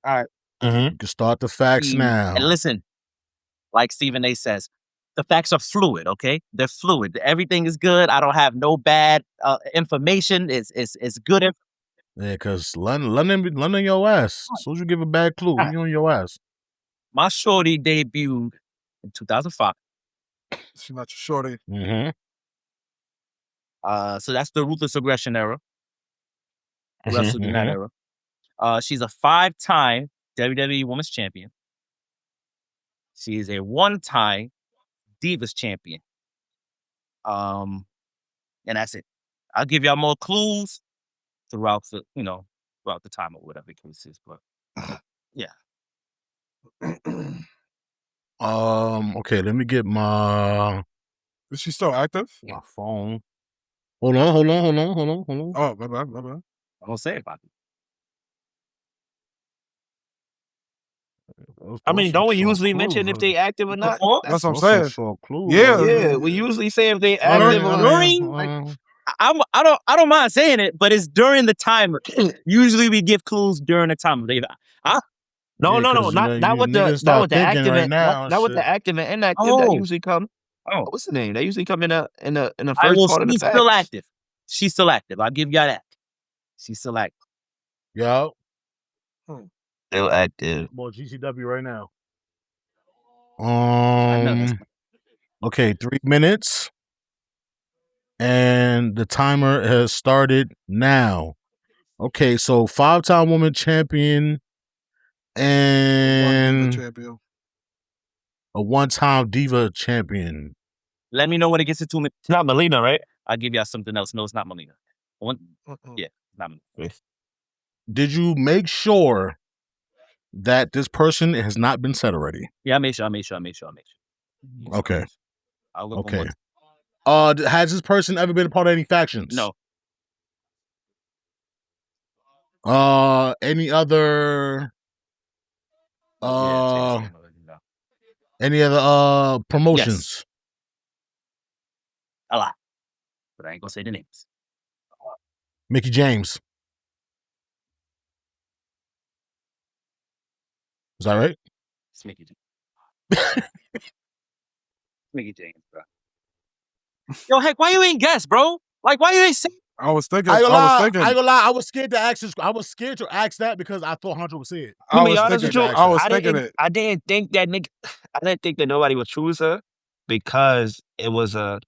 All right. You can start the facts now. And listen, like Stephen A says, the facts are fluid, okay? They're fluid. Everything is good. I don't have no bad information. It's good information. Yeah, because London your ass. As soon as you give a bad clue, you on your ass. My shorty debuted in 2005. She's not your shorty. So that's the Ruthless Aggression era. Wrestled in that era. She's a 5-time WWE Women's Champion. She is a 1-time Divas Champion. And that's it. I'll give y'all more clues throughout the time or whatever the case is. But yeah. Okay, let me get my. Is she still active? My phone. Hold on. Oh, my bad. I don't say about it. I mean, don't we usually mention if they active or not? That's what I'm saying. Yeah, we usually say if they active or not. I don't mind saying it, but it's during the timer. Usually we give clues during the timer. No, not with the active and not with the active and inactive that usually come. Oh, what's the name? They usually come in the first part of the facts. Still active. She's still active. I'll give y'all that. She's still active. Yo. Still active. More GCW right now. Okay, 3 minutes. And the timer has started now. Okay, so 5-time woman champion and a 1-time diva champion. Let me know when it gets to 2 minutes. It's not Melina, right? I'll give y'all something else. No, it's not Melina. Yeah, not Melina. Did you make sure that this person has not been said already? Yeah, I made sure. Okay. I'll look Okay. one more. Has this person ever been a part of any factions? No. Any other any other promotions? Yes. A lot. But I ain't gonna say the names. Mickey James. Is that right? It's Mickey James. Mickey James, bro. Yo, heck, why you ain't guess, bro? Like, why you ain't say? I was thinking. I ain't gonna lie. I was scared to ask this. I was scared to ask that because I thought Hunter would say it. I was thinking it. I didn't think that nigga. I didn't think that nobody would choose her because it was a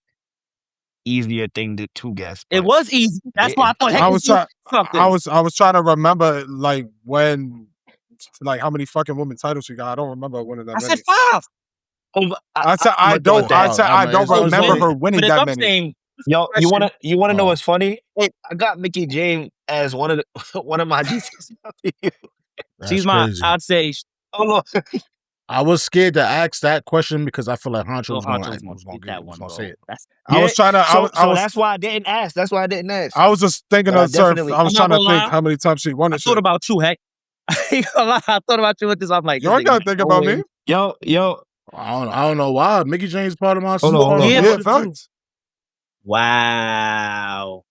easier thing to guess. It was easy. That's why I thought. I was trying to remember like when, like how many fucking women titles she got. I don't remember winning that many. I said 5. I don't remember her winning that many. Yo, you wanna know what's funny? I got Mickey James as one of my DCs. She's my. I'd say. Oh no. I was scared to ask that question because I feel like Honcho was going to say it. I was trying to. So that's why I didn't ask. That's why I didn't ask. I was just thinking of Surf. I was trying to think how many times she won it. I thought about you, heck. I thought about you with this. I'm like, you ain't gotta think about me. Yo. I don't know why. Mickey James part of my. Hold on. Yeah, facts. Wow.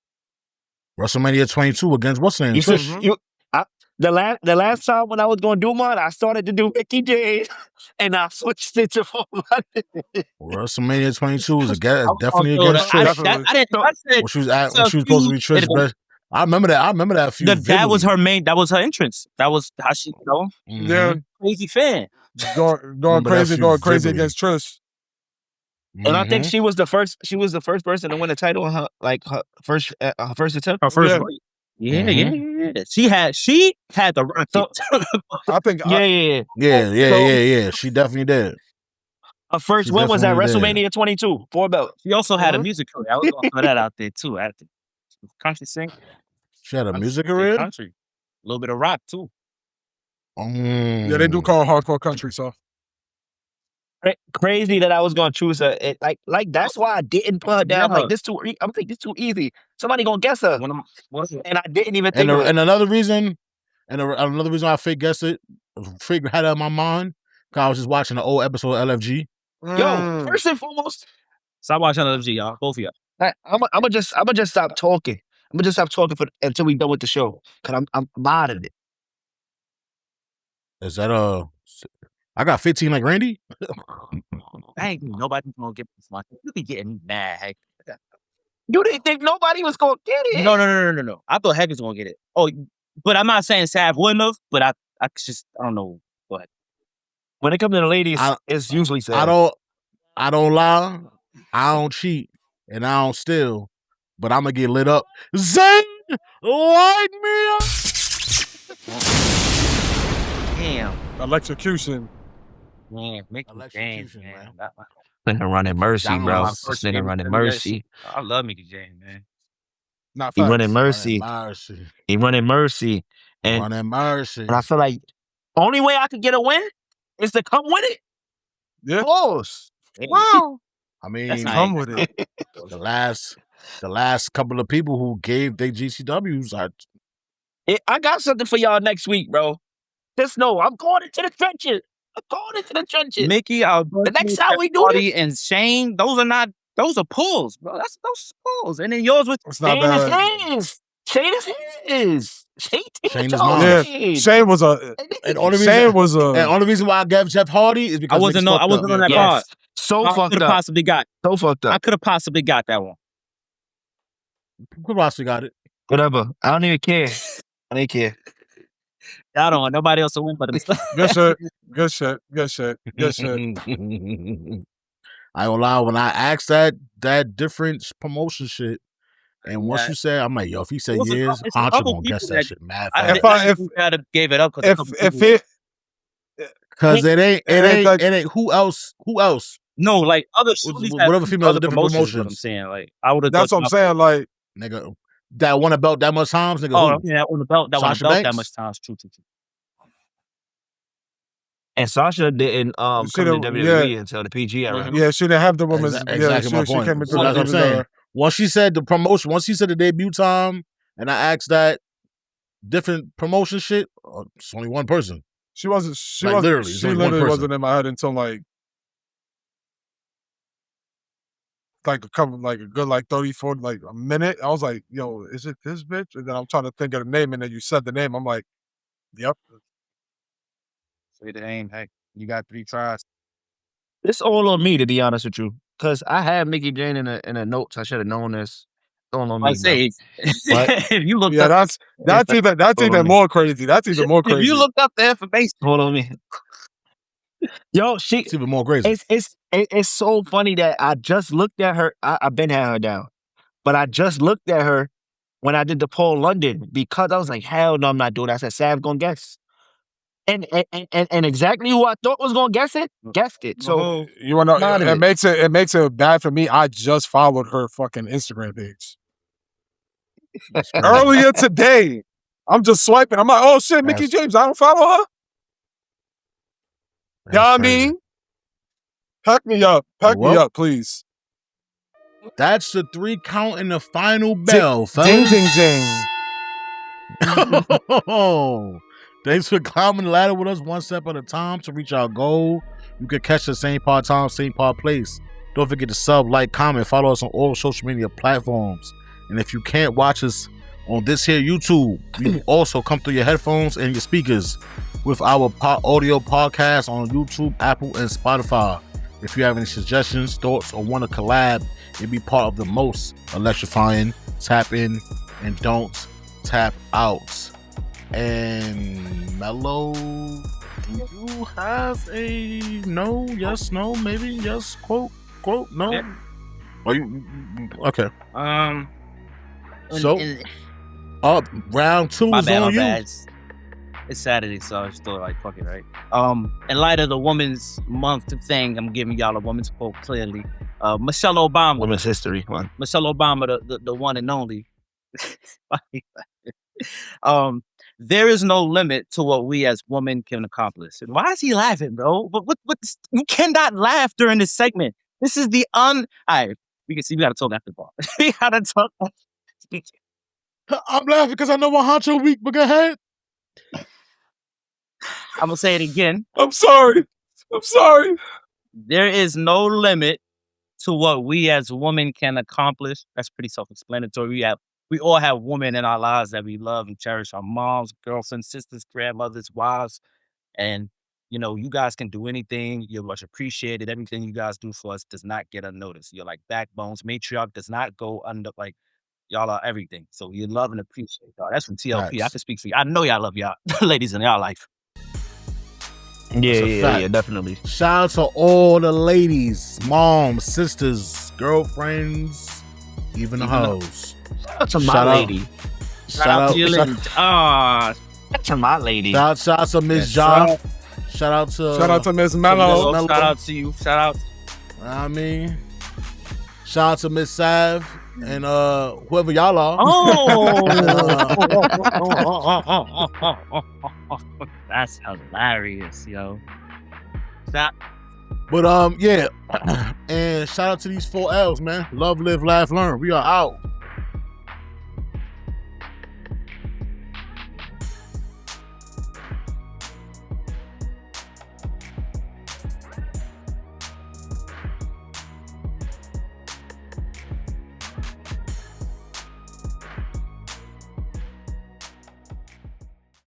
WrestleMania 22 against what's name? The last time when I was going to do mine, I started to do Mickey James, and I switched it to WrestleMania 22 is definitely against Trish. I didn't. I said when she was supposed to be Trish. I remember that. I remember that feud. That was her main. That was her entrance. That was how she. Yeah, crazy fan. Going crazy against Trish. And I think she was the first. She was the first person to win a title in her first attempt. Her first. Yeah. She had the rocket. I think. Yeah. She definitely did. Her first win was at WrestleMania 22, 4 belts. She also had a music career. I was gonna throw that out there too. Country singer. She had a music career. Country, a little bit of rock too. Yeah, they do call hardcore country, so. Crazy that I was gonna choose her. Like that's why I didn't put her down. Like this too. I'm thinking this too easy. Somebody gonna guess her. And I didn't even think. And another reason I fake guessed it, had it in my mind, because I was just watching an old episode of LFG. Yo, first and foremost, stop watching LFG, y'all. Both of y'all. I'm gonna just stop talking. I'm gonna just stop talking until we done with the show. Cause I'm out of it. Is that I got 15 like Randy. I ain't nobody gonna get this much. You be getting mad. You didn't think nobody was gonna get it? No. I thought Heck was gonna get it. Oh, but I'm not saying Sav wouldn't have. But I don't know. Go ahead. When it comes to the ladies, it's usually Sav. I don't lie. I don't cheat, and I don't steal. But I'm gonna get lit up. Zing! Light me up. Damn. Electrocution. Man, Mickey James, man. Nigga running Mercy, bro. This nigga running Mercy. I love Mickey James, man. Not he running Mercy. He running Mercy. And I feel like only way I could get a win is to come with it. Yeah. Close. Wow. I mean, come with it. The last couple of people who gave their GCWs, I got something for y'all next week, bro. Just know I'm going into the trenches. Mickey, the next time we do this, and Shane, those are pulls, bro. Those pulls. And then yours with Shane is his. Shane is mine. Yeah. Shane was a. And only reason why I gave Jeff Hardy is because I wasn't on that card. So fucked up. Possibly got. So fucked up. I could have possibly got that one. Could possibly got it. Whatever. I don't even care. I don't want nobody else to win but himself. Good shit. I ain't gonna lie, when I asked that different promotion shit, and once you said, I'm like, yo, if he said years, Honcho gonna guess that shit mad fast. If I gave it up, because it ain't who else No, like other shorties that Whatever do females other are different promotions is what I'm promotions. saying. Like I would have. That's what I'm saying. Like, Nigga, that won a belt that much times, nigga. oh, Who? yeah, that won a belt. That won a Sasha belt that Banks? much times. True. And Sasha didn't come to WWE until the PG era. Yeah, she didn't have the women's. Exactly my she point. came into So that's what I'm saying. the. Once she said the promotion, once she said the debut time, and I asked that different promotion shit, it's only one person. She wasn't. She Like, wasn't. literally, it's She only one literally person. wasn't in my head until like a couple, like a good 30, 40, like a minute. I was like, yo, is it this bitch? And then I'm trying to think of the name, and then you said the name. I'm like, yep. Say the name. Hey, you got 3 tries. It's all on me, to be honest with you, because I had Mickey Jane in the notes. I should have known this. It's all on me. I say, But if you look Yeah, up, that's even more crazy. That's even more crazy. if you looked up the information, hold on me. Yo, It's even more crazy. It's so funny that I just looked at her. I've been had her down, but I just looked at her when I did the Paul London because I was like, hell no, I'm not doing that. I said, Sav gonna guess. And exactly who I thought was gonna guessed it. So you wanna know, it makes it bad for me. I just followed her fucking Instagram page earlier today. I'm just swiping. I'm like, oh shit, Mickey James. I don't follow her. Yeah, I mean, pack me up, please. That's the 3 count in the final bell, fellas. Ding, ding, ding. Thanks for climbing the ladder with us one step at a time to reach our goal. You can catch the same part time, same part place. Don't forget to sub, like, comment, follow us on all social media platforms. And if you can't watch us on this here YouTube, you can also come through your headphones and your speakers with our audio podcast on YouTube, Apple, and Spotify. If you have any suggestions, thoughts, or want to collab and be part of the most electrifying tap in and don't tap out. And Mello, do you have a no, yes, no, maybe, yes, quote, no? Yeah. Are you okay? So, round 2 is on you. Bad. It's Saturday, so I'm still like, fuck it, right? In light of the Women's Month thing, I'm giving y'all a woman's quote clearly. Michelle Obama. Women's history one. Michelle Obama, the one and only. There is no limit to what we as women can accomplish. And why is he laughing, bro? But what you cannot laugh during this segment. This is the Alright, we can see we gotta talk after the ball. We gotta talk. I'm laughing because I know my honcho weak, but go ahead. I'm gonna say it again. I'm sorry. There is no limit to what we as women can accomplish. That's pretty self-explanatory. We all have women in our lives that we love and cherish. Our moms, girlfriends, sisters, grandmothers, wives. And, you guys can do anything. You're much appreciated. Everything you guys do for us does not get unnoticed. You're like backbones. Matriarch does not go under, y'all are everything. So you love and appreciate y'all. That's from TLP. Nice. I can speak for you. I know y'all love y'all ladies in y'all life. Yeah, definitely. Shout out to all the ladies, moms, sisters, girlfriends, even the hoes. Shout out to my lady. Shout out to your lady. Shout out to my lady. Shout out to Miss Ja. Shout out to Miss Mello. Shout out to you. Shout out. I mean, shout out to Miss Sav and whoever y'all are. That's hilarious, yo. But yeah, and shout out to these 4 L's, man. Love, live, laugh, learn. We are out.